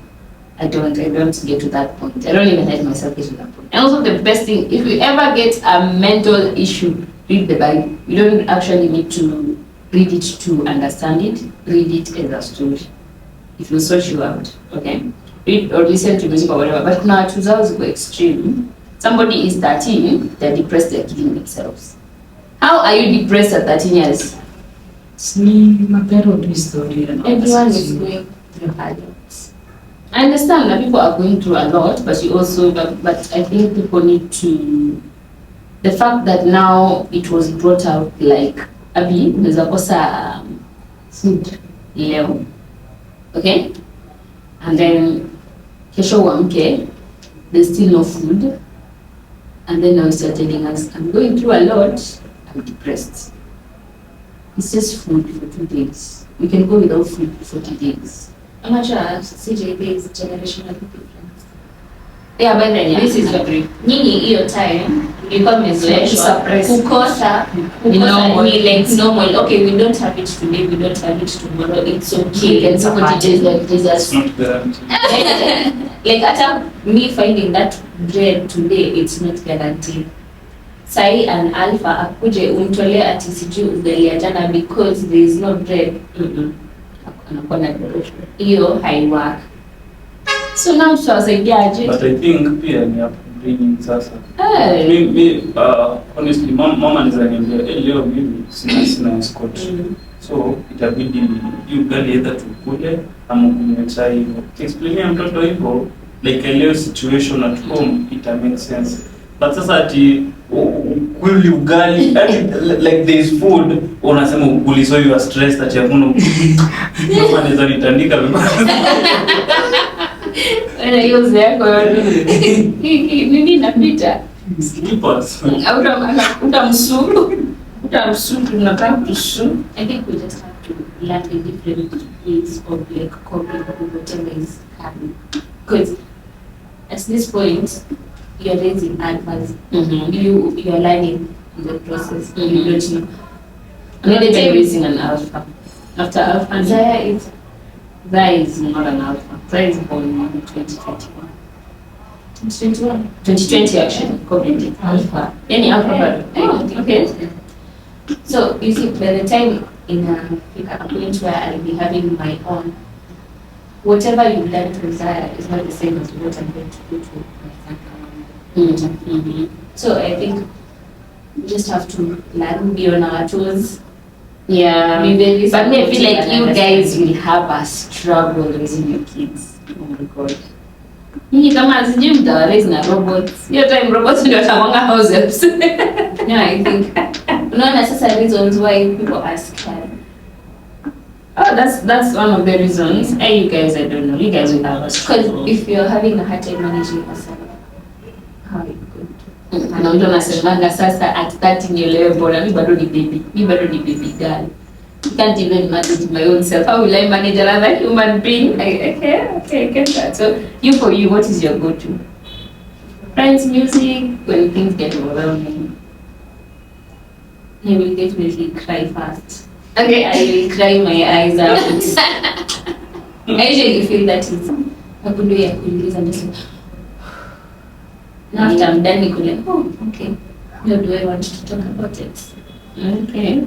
I don't get to that point. I don't even let myself get to that point. And also the best thing, if you ever get a mental issue, read the Bible. You don't actually need to read it to understand it. Read it as a story. It will sort you out, okay? Read or listen to music or whatever. But now to go extreme. Somebody is 13, they're depressed, they're killing themselves. How are you depressed at 13 years? Everyone is going through adults. I understand that people are going through a lot, but I think people need to, the fact that now it was brought out like Abi, unaweza kosa food leo, okay? And then kesho uamke, there's still no food, and then now you start telling us, I'm going through a lot, I'm depressed. It's just food for 2 days. We can go without food for 40 days. I'm not sure CJ is generational difference. Yeah, but then This is very nyinyi hiyo time ilikuwa mmezoeshwa kukosa ni like normal. Okay, we don't have it today, we don't have it tomorrow. It's okay. and somebody just like Jesus. Not guaranteed. Like hata me finding that bread today, it's not guaranteed. Sai and Alpha akuje umtolee ati sijui ugali ya jana because there is no bread. Hiyo haiwork. So now tutawasaidiaje? But I think pia ni upbringing sasa. Hey. Honestly, mama anaweza niambia leo mimi sina escort. So itabidi you girl either tukule ama kunywa chai. Explainia mtoto hivyo like leo situation at home it make sense. But sasa ati kweli ugali like there is food unasema ukuli so you are stressed ati hakuna mama anaweza nitandika vibaya. Wewe hiyo zako nini napita? Slippers. Utamsuru tunataka kusu. I think we just have to learn the different ways of like coping with whatever is happening. Because at this point, you're raising adults. You are learning the process. You don't know. Another time raising an alpha. After alpha, Zaya is not an alpha. Zaya is born in 2021. 21. 2020 actually. COVID alpha. Any alpha? Okay. So you see, by the time in a point where I'll be having my own, whatever you learn to Zaya is not the same as what I'm going to do to my son. So I think we just have to learn, be on our toes. Yeah. Be very But me, I feel like supportive you and guys will have a struggle raising your kids. Oh my god. Nyinyi kama sijui mtawaraise na robots. Hiyo time robots ndio watamwanga house helps. No, I think unaona sasa reasons why people are scared. Oh, that's one of the reasons. Hey, you guys, I don't know. You guys will have a struggle. Because if you're having a hard time managing yourself, how are you going to? Na mtu anasemanga sasa at 30 nielewe bora, mi bado ni baby girl. I can't even manage my own self. How will I manage another human being? Okay, I get that. So for you, what is your go-to? Friends, music, when things get overwhelming. I will definitely cry fast. Okay, I will cry my eyes out. I usually feel that it's a good way I could listen to it. Now after I'm done, you could like, oh, okay. Now do I want to talk about it? Okay.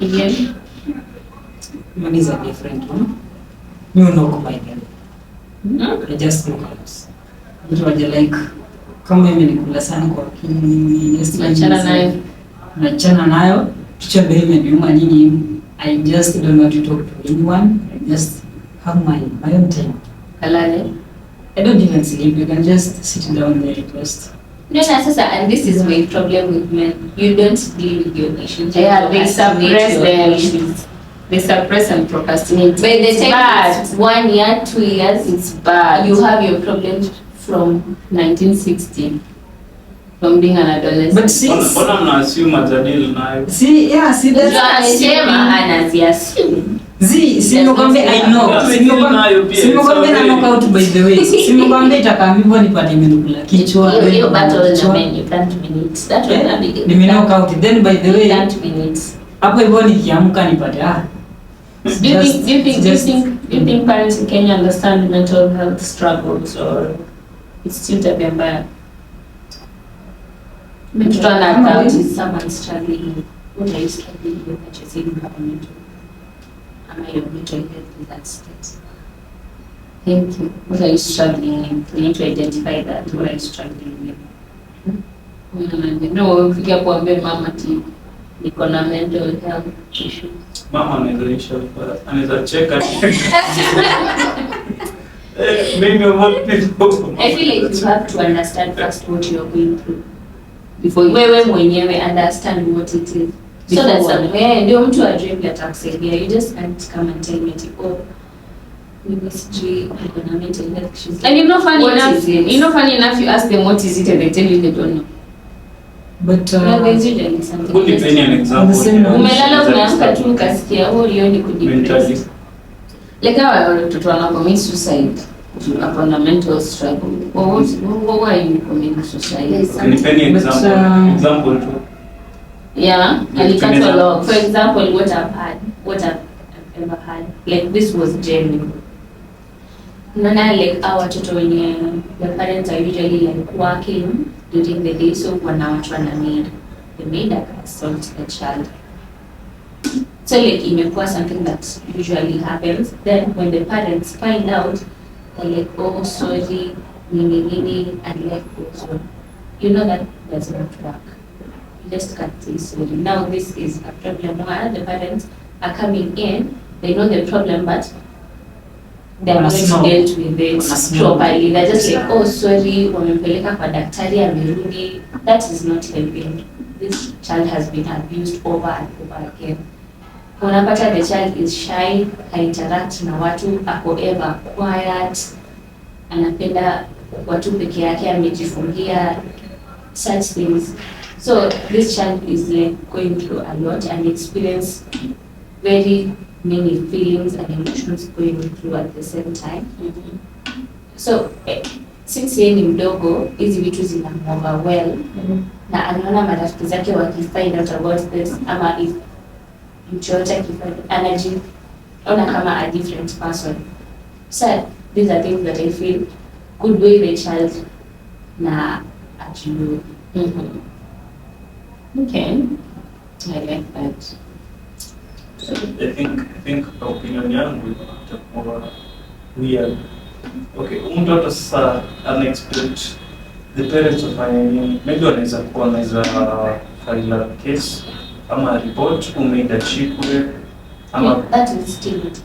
Again. Mine is a different one. You knock my bell. I just knock out. Mtu waje like kama mimi nikula sana kwa kini nachana nayo kichwa mbele imeniuma nini. I just don't want to talk to anyone. I just have my own time. Kalale. I don't even sleep. You can just sit down there and rest. No, Sasa, and this is my problem with men. You don't deal with your issues. Yeah, they procrastinate suppress your them. issues. They suppress and procrastinate. By the It's time bad. it's 1 year, 2 years, It's bad. you have your problems from 1960. From being an adolescent. But see, Mbona mna assume ajadili nayo? see, yeah, see that's amesema anaziasimu. Simekwambia I know. Simekwambia na knock out by the way. Simekwambia itakaa hivyo nipate imenukula kichwa. Hiyo battle na men, you can't win it. That one a big. Nime knock out then by the You way. can't win it. Hapo hivyo nikiamka nipate Do you think parents in Kenya understand mental health struggles, or it's still tabia mbaya? Mental Mental health health. is someone struggling. What are you struggling with that you're saying you have a mental? Am I your mental health in that state? Thank you. What are you struggling with? We need to identify that. What are you struggling with? No, ukija kuambia mama ti niko na mental health issue. Mama anaweza cheka. Maybe about people. I feel like you have to understand first what you're going through before wewe mwenyewe understand what it is. So Before that what? somewhere ndio mtu ajue vile atakusaidia. You just can't come and tell me ati oh mimi sijui niko na mental health issues. And you know What is it? funny enough, you ask them what is it and they tell you they don't know. But No, there's usually something. Good depending an example. The same way. Umelala umeamka tu ukasikia oh leo ni kudepress. Like how watoto wanacommit suicide upon a mental struggle. Why are you committing suicide? Yes. Depending But, example too. Yeah, Like, alikatwa for locks. For example, what I've ever had, like this was genuine. Nana like our watoto wenye the parents are usually like working during the day, so wanawachwa na maid. The maid assaults the child. So like imekuwa something that usually happens. Then when the parents find out, they're like, oh, sorry, nini, and life goes on. You know that does not work. You just can't say sorry. Now this is a problem. Now the parents are coming in, they know the problem, but they're not dealt with it properly. They're just like, oh, sorry, wamempeleka kwa daktari amerudi. That is not helping. This child has been abused over and over again. Unapata the child is shy, hainteract na watu, ako ever quiet, anapenda watu peke yake, amejifungia, such things. So this child is like going through a lot and experience very many feelings and emotions going through at the same time. So since yeye ni mdogo, hizi vitu zinamoverwhelm na anaona marafiki zake wakifind out about this, ama if mtu yote akifind anajiona kama a different person. So these are things that I feel could weigh the child na ajue. Okay, I like that. I think opinion yangu itakuwa weird. Okay, mtoto sasa unexpect the parents wafanye nini? Maybe wanaweza file a case ama report umeenda chikwe ama That is still it.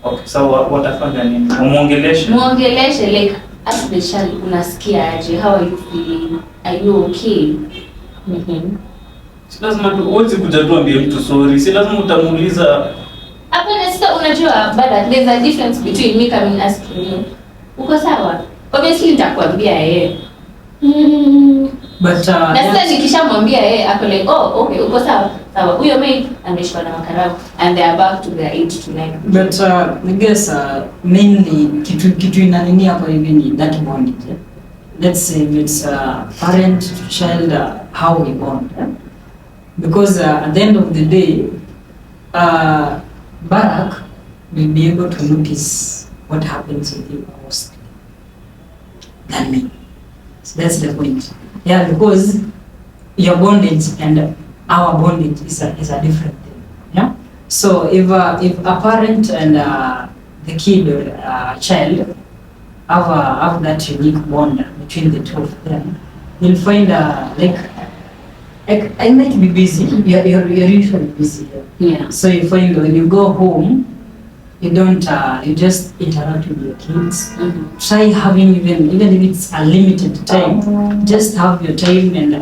okay, so watafanya nini? Muongeleshe Like ask the child, unasikia aje? How are you feeling? Are you okay? Si lazima tu uweze kuja tu ambie mtu sorry. Si lazima utamuuliza. Hapana, sasa unajua, but there's a difference between me coming asking you, uko sawa? Obviously nitakwambia yeye. But na sasa nikishamwambia yeye ako like, oh okay, uko sawa. Sawa. Huyo maid ameshikwa na makarau and they are back to their 8 to 9. But I guess mainly kitu inanini hapo hivi ni that bond. Yeah? Let's say it's parent to child, how we bond. Yeah? Because at the end of the day, Barack will be able to notice what happens with you mostly than me. So that's the point. Yeah, because your bondage and our bondage is a different thing. Yeah. So if a parent and the kid or child have that unique bond between the two of them, you'll find like I might be busy. You're usually busy. Yeah. So you find when you go home, you don't you just interact with your kids. Try having even if it's a limited time, just have your time and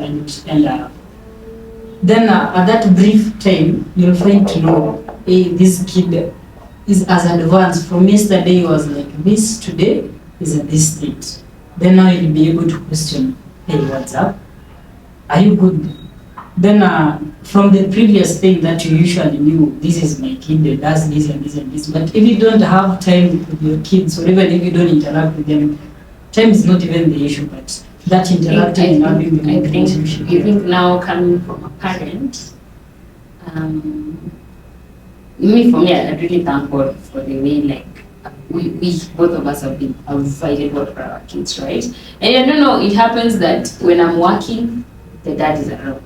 then at that brief time you'll find to know, hey, this kid is as advanced from yesterday. He was like this, today is at this state. Then now you'll be able to question, hey, what's up? Are you good? Then from the previous thing that you usually knew, this is my kid that does this and this and this. But if you don't have time with your kids, or even if you don't interact with them, time is not even the issue, but that interacting and having the relationship. I think now coming from a parent, for me, I really thank God for the way like we both of us have provided what for our kids, right? And I don't know, it happens that when I'm working, the dad is around.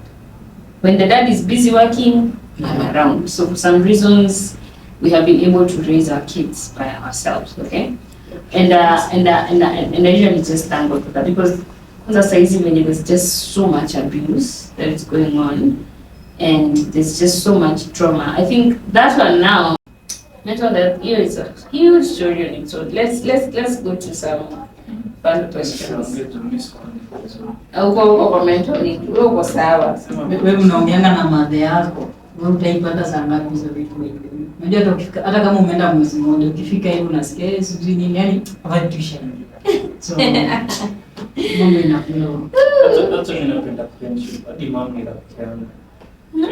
When the dad is busy working, I'm around. So for some reasons, we have been able to raise our kids by ourselves, okay? And I usually just thank God for that, because there's just so much abuse that is going on, and there's just so much trauma. I think that's one now. Mental health here is a huge story on it. So let's go to some fun questions. Uko mental, uko sawa. Wewe unaongeanga na madhe yako, wewe utaipata saa ngapi hizo vitu hivi? Unajua hata kama umeenda mwezi mmoja, ukifika hivi unasikia sijui nini, yani hapa tushani. So mambo inakuwa hata ninapenda friendship, hadi mama rafiki yangu.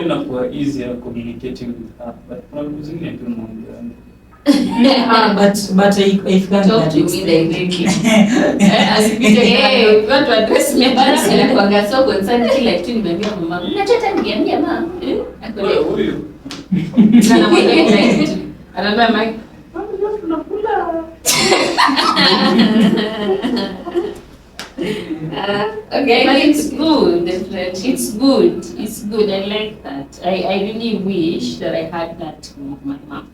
Inakuwa easier communicating with her, but kuna vitu zingine tu naongea. But if can't Talk to me directly. We want to address me. Bana anakuanga so concerned kila kitu nimeambia mama. Unachota niambia mama. Wewe huyu. Sana mwambie kila kitu. Anaambia Mike, "Mama tunakula." Okay, but it's good. It's good. I like that. I really wish that I had that with my mom.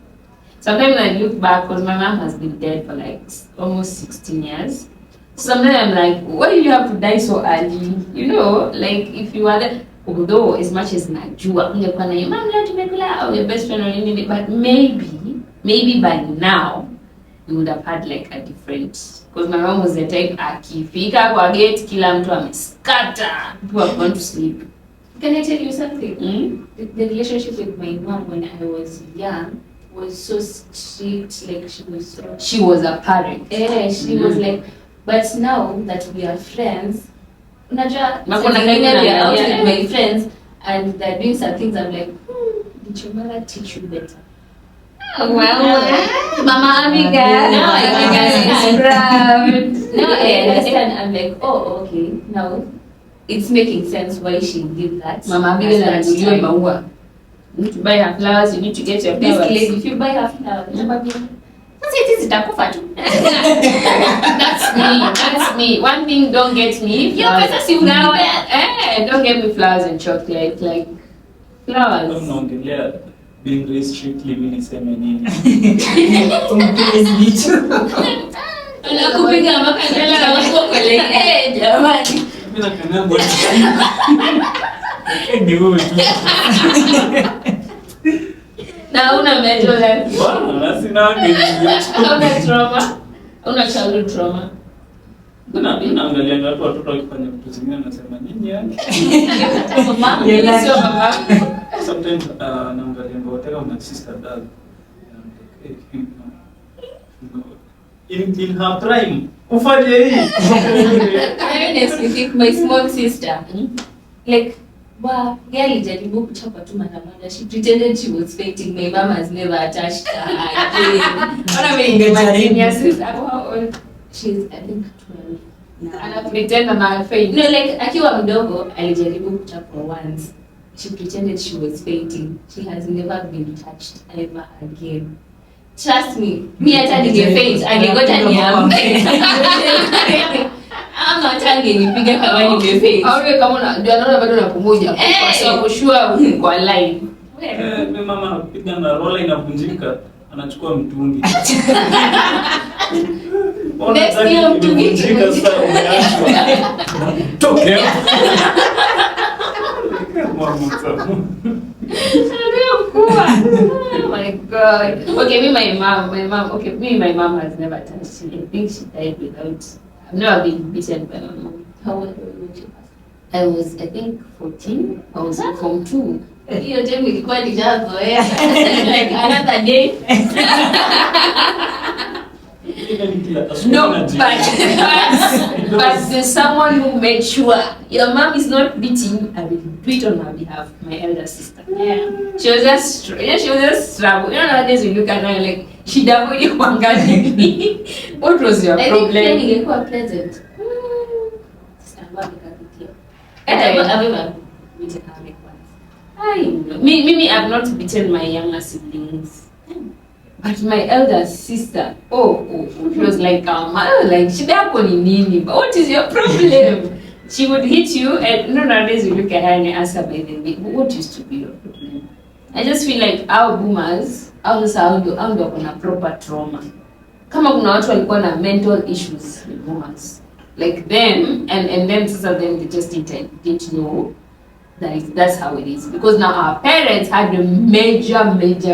Sometimes I look back because my mom has been dead for like almost 16 years. Sometimes I'm like, why do you have to die so early? You know, like if you are there, although as much as najua, your best friend or anything, but maybe by now you would have had like a different. Because my mom was the type akifika kwa gate kila mtu ameskata, people have gone to sleep. Can I tell you something? The relationship with my mom when I was young was so strict, like she was a parent. Yeah, she was like, but now that we are friends, unajua, we are out with my friends and they're doing some things, I'm like, did your mother teach you better? Oh, well, Mama Abigail. No, I proud. No, I understand. I'm like, oh, okay. Now it's making sense why she did that. Mama Abigail and you maua. You need to buy her flowers. You need to get your flowers. This lady, if you buy her flowers, that's me. One thing, don't get me flowers. Don't get me flowers and chocolate. Like flowers. Being very strictly miniseme nini. Unakupiga makandela wako kule. Jamani. Mimi nakana bwana. Ni wewe tu. Na una mental health. Bwana, sina ngeni. Una trauma. Una childhood trauma. Naangalia watoto wakifanya vitu zingine nasema nini yake. Mama, sio mama. Sometimes naangalia whatever my sister does. In her prime. Ufanye hii. I honestly think my small sister, like, wow, girl ilijaribu kuchapa tu mara moja. She pretended she was fainting. My mom has never attached her again. What I mean, my senior sister, how old? She's, I think, 12. Ana pretend na faint. No, like, akiwa mdogo, alijaribu kuchapa once. She pretended she was fainting. She has never been touched ever again. Trust me, me hata ningefaint, angegota niamke. Ama hata angenipiga kama ningefaint. Au kama unajua naona bado napumuja kwa sababu sure kwa live. Mimi mama anapiga na roller inavunjika, anachukua mtungi. Next year mtungi sasa umeachwa. Toke. Oh my god. Okay, my mom has never touched me. I think she died without. I've never been beaten by my mom. How old were you? I was, I think, 14. I was in Form 2. Hiyo time ilikuwa nijazoea. Like another day. No, but there's someone who made sure your mom is not beating you. I will do it on her behalf. My elder sister. Yeah, she was just trouble. You know, nowadays you look at her like she double you one. What was your problem? I think ingekuwa pleasant. Sister wangu nikapitia. I've beaten her like once. Me, I've not beaten my younger siblings. But my elder sister, she was like, she nini, but what is your problem? She would hit you, and nowadays you look at her and you ask her by the way, what used to be your problem? I just feel like our boomers, au kuna proper trauma. Kama kuna watu walikuwa na mental issues with boomers, like them, and then some of them they just didn't know that that's how it is. Because now our parents had a major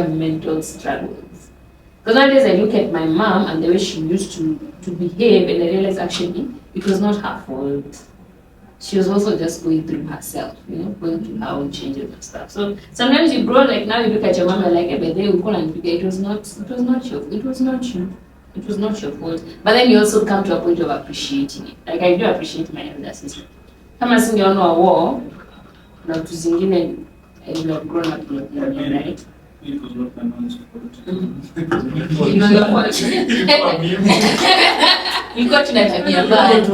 mental struggles. Because nowadays I look at my mom and the way she used to behave, and I realize actually it was not her fault. She was also just going through herself, going through her own changes and stuff. So sometimes you grow, like now you look at your mom and like, but they will call and it was not you. It was not your fault. But then you also come to a point of appreciating it. Like I do appreciate my elder sister. Kama singeona a war, na vitu zingine I would have grown up with me, right? It was not my mom's fault. You know your fault. Ilikuwa tunatabia mbaya.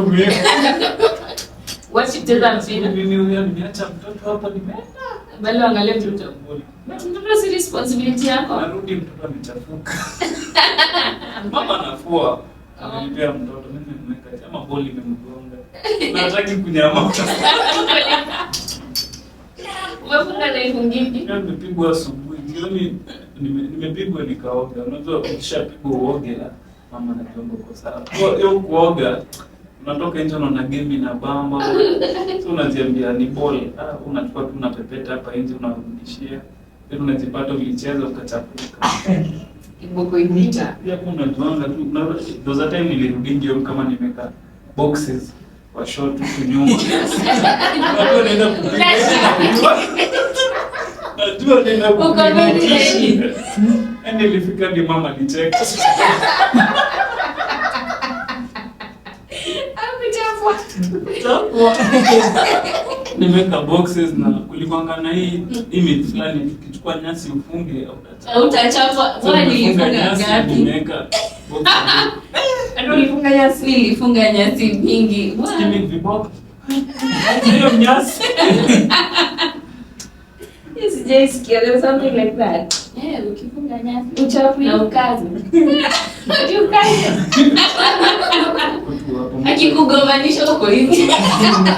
Wasiteza msina. Mimi huyo nimeacha mtoto hapo nimeenda. Bali angalia mtoto. Mtoto si responsibility yako. Narudi mtoto amechafuka. Mama anafua. Analipia mtoto mimi nimeweka kama boli imemgonga. Nataki kunyamaza. Umefunga na ifungipi? Nimepigwa asubuhi. Jioni nimepigwa nikaoga. Unajua ukishapigwa uoge mama anajua uko sawa. Kwa hiyo kuoga unatoka nje unaona game na bamba. So unajiambia ni ball. Unachukua tu unapepeta hapa nje unarudishia. Ndio unajipata ulicheza ukachafuka. Iboko imita. Pia kuna tuanga tu. Those are time nilirudi game kama nimeka boxes wa short tu nyuma. Unajua naenda kupiga. Najua nina kupiga. Nilifika ni mama nicheka. Hapo nimeka boxes na kulikuwa na hii image fulani ukichukua nyasi ufunge au utachapa. Wewe nilifunga ngapi? Nimeka boxes. Ndio nilifunga nyasi, nilifunga nyasi nyingi. Steaming viboko. Hiyo nyasi. Yes, just there was something like that. Ukifunga nyasi Uchafu na ukazi. Akikugombanisha huko hivi.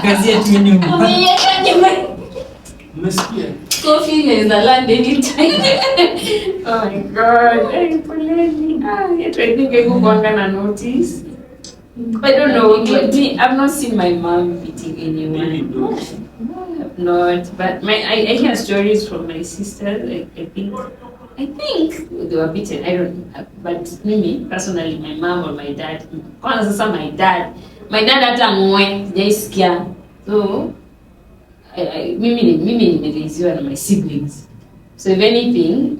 Kazi yetu nyuma. Umeyeka nyuma. Umesikia? Coffee inaweza land anytime. Oh my god. Hey, poleni. I think I go na notice. I don't know. I've not seen my mom beating anyone. Not, but I hear stories from my sister. Like I think they were beaten. I don't know. But me personally, my mom or my dad. Kwanza sasa my dad hata mwe jaisikia. So mimi nimeleziwa na my siblings. So if anything,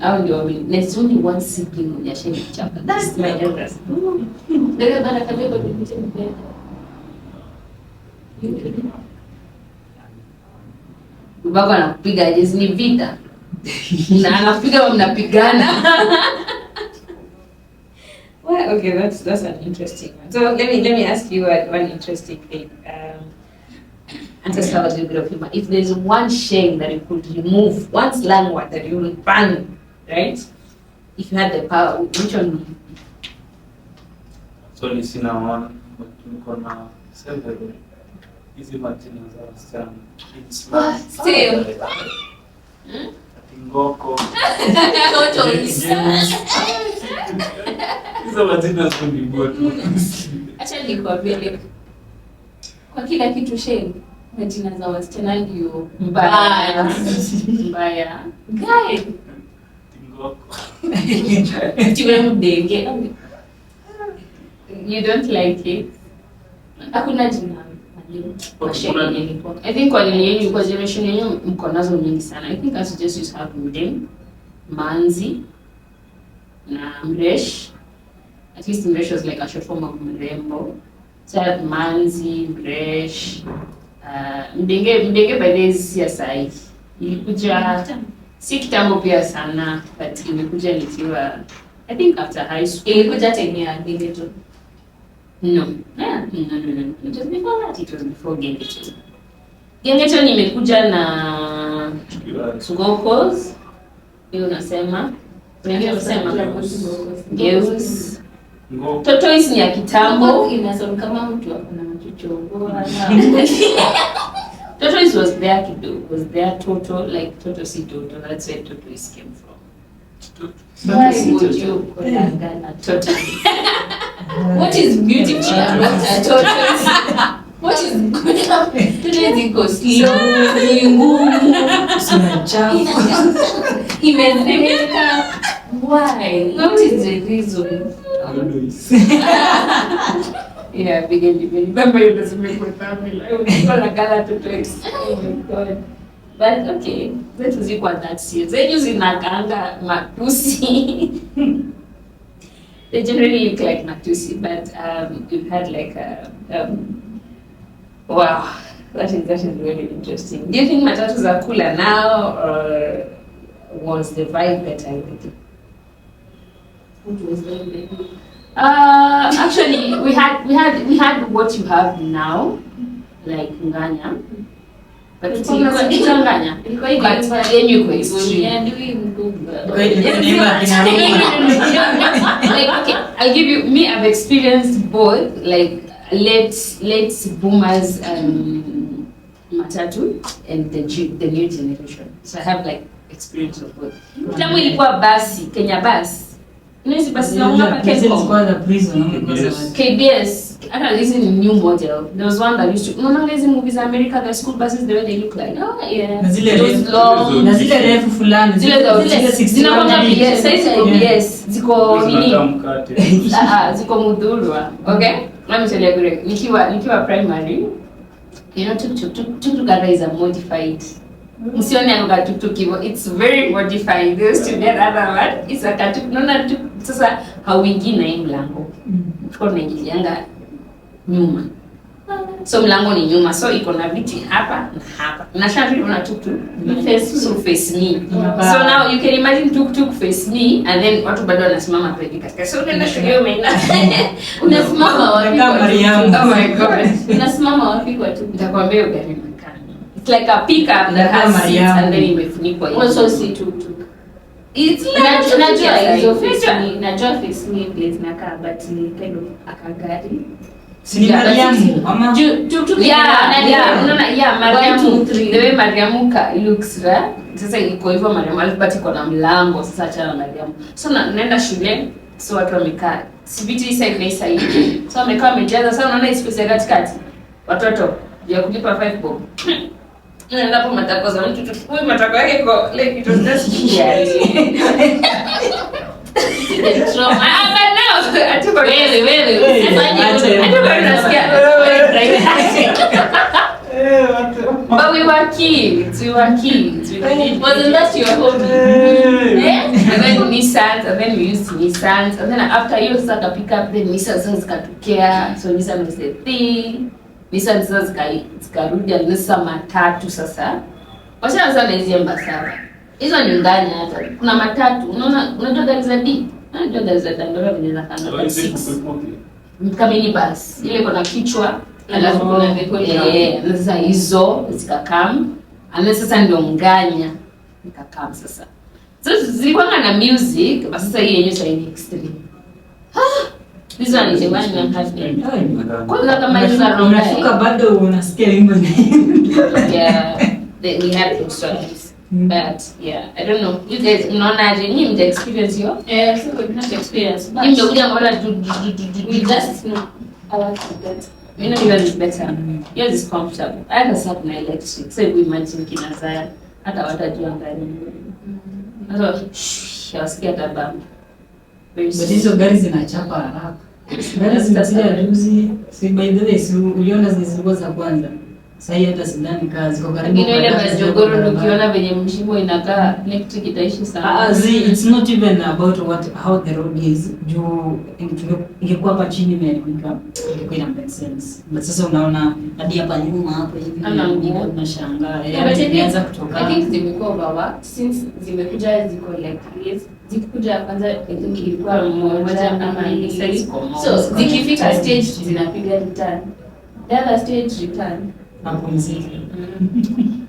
there's only one sibling who yasheni chapa. That's my eldest. Ndio bana kabeba bibi tena. Baba anakupiga jezi ni vita. Na anapiga mnapigana. Well, okay, that's an interesting one. So let me ask you one interesting thing. And just have a little bit of humor. If there's one shame that you could remove, one slang word that you will ban, right? If you had the power, which one would you be? So sina one, but tuko na several. Hizi majina za wasichana. Still. Ngoko. Hizo majina zunibwa tu. Acha nikwambie kwa kila kitu shame majina za wasichana ndio mbaya. Guy. Ngoko. Tiwe mdenge. You don't like it? Hakuna jina. I think kwa nini kwa generation yenu mko nazo nyingi sana. I think I suggest you have Mdem, Manzi, na Mresh. At least Mresh was like a short form of Mrembo. So I have Manzi, Mresh, Mdenge by days ya sai. Ilikuja si kitambo pia sana, but ilikuja nikiwa I think after high school. Ilikuja tenia Mdenge tu. No. It was before that. It was before Gengeton. Gengeton imekuja na Sugokos. Hiyo unasema. Wengine unasema Geus. Tortoise ni ya kitambo. Inasoma kama mtu akona machochongo. Tortoise was there kidogo. Was there Toto, like Toto si Toto. That's where Tortoise came from. Why would you call a girl a tortoise? What is beautiful about a tortoise? What is good about tortoise? Iko slow, ni ngumu, Sina chafu. imezemeka. Why? What is the reason? Yeah, big. Remember you doesn't make my family. I would call a girl a tortoise. Oh my god. But okay, that was equal that serious. They use inakanga matusi. They generally look like matusi, but we've had like a wow, that is really interesting. Do you think matatus are cooler now, or was the vibe better with it? What was the baby? Actually, we had what you have now, like Nganya. But it's Nganya. But then you go extreme. Like, okay, I'll give you, I've experienced both, like late boomers matatu and the new generation. So I have like experience of both. Kitambo ilikuwa basi, Kenya bus. Hizi basi na hapa KBS. Hata hizi ni new model. There was one that used to, unaona hizi movies in America, the school buses, the way they look like. Oh yeah. Na zile refu fulani. Zile zinakuwa BS, size BS. Ziko nini? Ziko mudhurwa. Okay? Let me tell you a nikiwa primary, you know, tuk is a modified. Msione anga tuk hivyo, it's very modified. They used to get other word. It's a tuk. Unaona tuk sasa hauingii na hii mlango. Tuko tunaingilianga nyuma. So mlango ni nyuma, so iko na viti hapa na hapa. Na shati una tuk face me. So now you can imagine tuk face me, and then watu bado wanasimama pale katika. So unaenda shule umeenda. Unasimama wapi kwa Mariamu? Oh my god. Unasimama wapi kwa tuk? Nitakwambia ugani mkani. It's like a pickup that has seats and then imefunikwa hivi. Also si tuk. It's like najua face me place nakaa, but ni kind of akagari. Sini Mariamu ama Mariamu, the way Mariamu looks right. Sasa iko hivyo Mariamu, but iko na mlango. Sasa achana Mariamu. So naenda shule, so watu wamekaa sibiti side na side. So wamekaa wamejaza. Sasa unaona space ya katikati, watoto ya kulipa 5 bob. Nenda hapo matako za mtu huyu, matako yake iko like it was just But we were kids. Wasn't that your hobby? And then Nissans, and then we used Nissans, and then after you start to pick up the Nissans zikatokea, so Nissan was the thing. Nissan sasa zikarudi, alisa matatu sasa. Washa sana hizi Embasava. Hizo ni ndani hata. Kuna matatu. Unajua gari za D? Unajua gari za Dandora vinaweza kana 6. Kama ni bus. Ile kuna kichwa, alafu kuna na sasa hizo zikakam. Ana sasa ndio nganya nikakam sasa. So zilikuwa na music, basi sasa hii yenyewe sasa ni extreme. This one is the one I'm having. Kwanza kama hizo za Ronda. Unashuka bado unasikia wimbo. Yeah, we had those songs. But yeah, I don't know. You guys, mnaonaje? Nyinyi mta experience hiyo? So we not experience. Nyinyi ndio kuja mbona We just know our that. You know yours is better. Yours is comfortable. I have a sub na electric. So we imagine kinazaya hata watajua ndani. So wasikia tabamu. But hizo gari zinachapa haraka. Gari zinakuja juzi, si by the way, si uliona zilikuwa za kwanza. Sasa hata sidhani kazi kwa karibu. Ingine ile majogoro ukiona venye mshimo inakaa electric itaishi sana. It's not even about how the road is. Juu ingekuwa hapa chini imeharibika, ingekuwa ina make sense. But sasa unaona hadi hapa nyuma hapo hivi unashangaa. Imeanza kutoka. I think zimekuwa overworked since zimekuja ziko like years. Zikikuja kwanza I think ilikuwa moja ama mbili. So zikifika stage zinapiga return. The other stage return.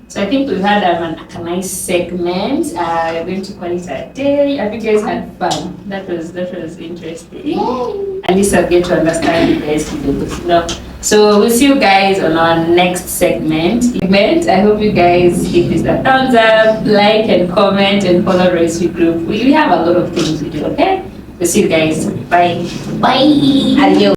So I think we've had a nice segment. We're going to call it a day. I hope you guys had fun. That was interesting. Yay. At least I'll get to understand you guys today. So we'll see you guys on our next segment. I hope you guys give this a thumbs up, like and comment, and follow the recipe group. We have a lot of things to do. Okay. We'll see you guys. Bye. Bye. Adios.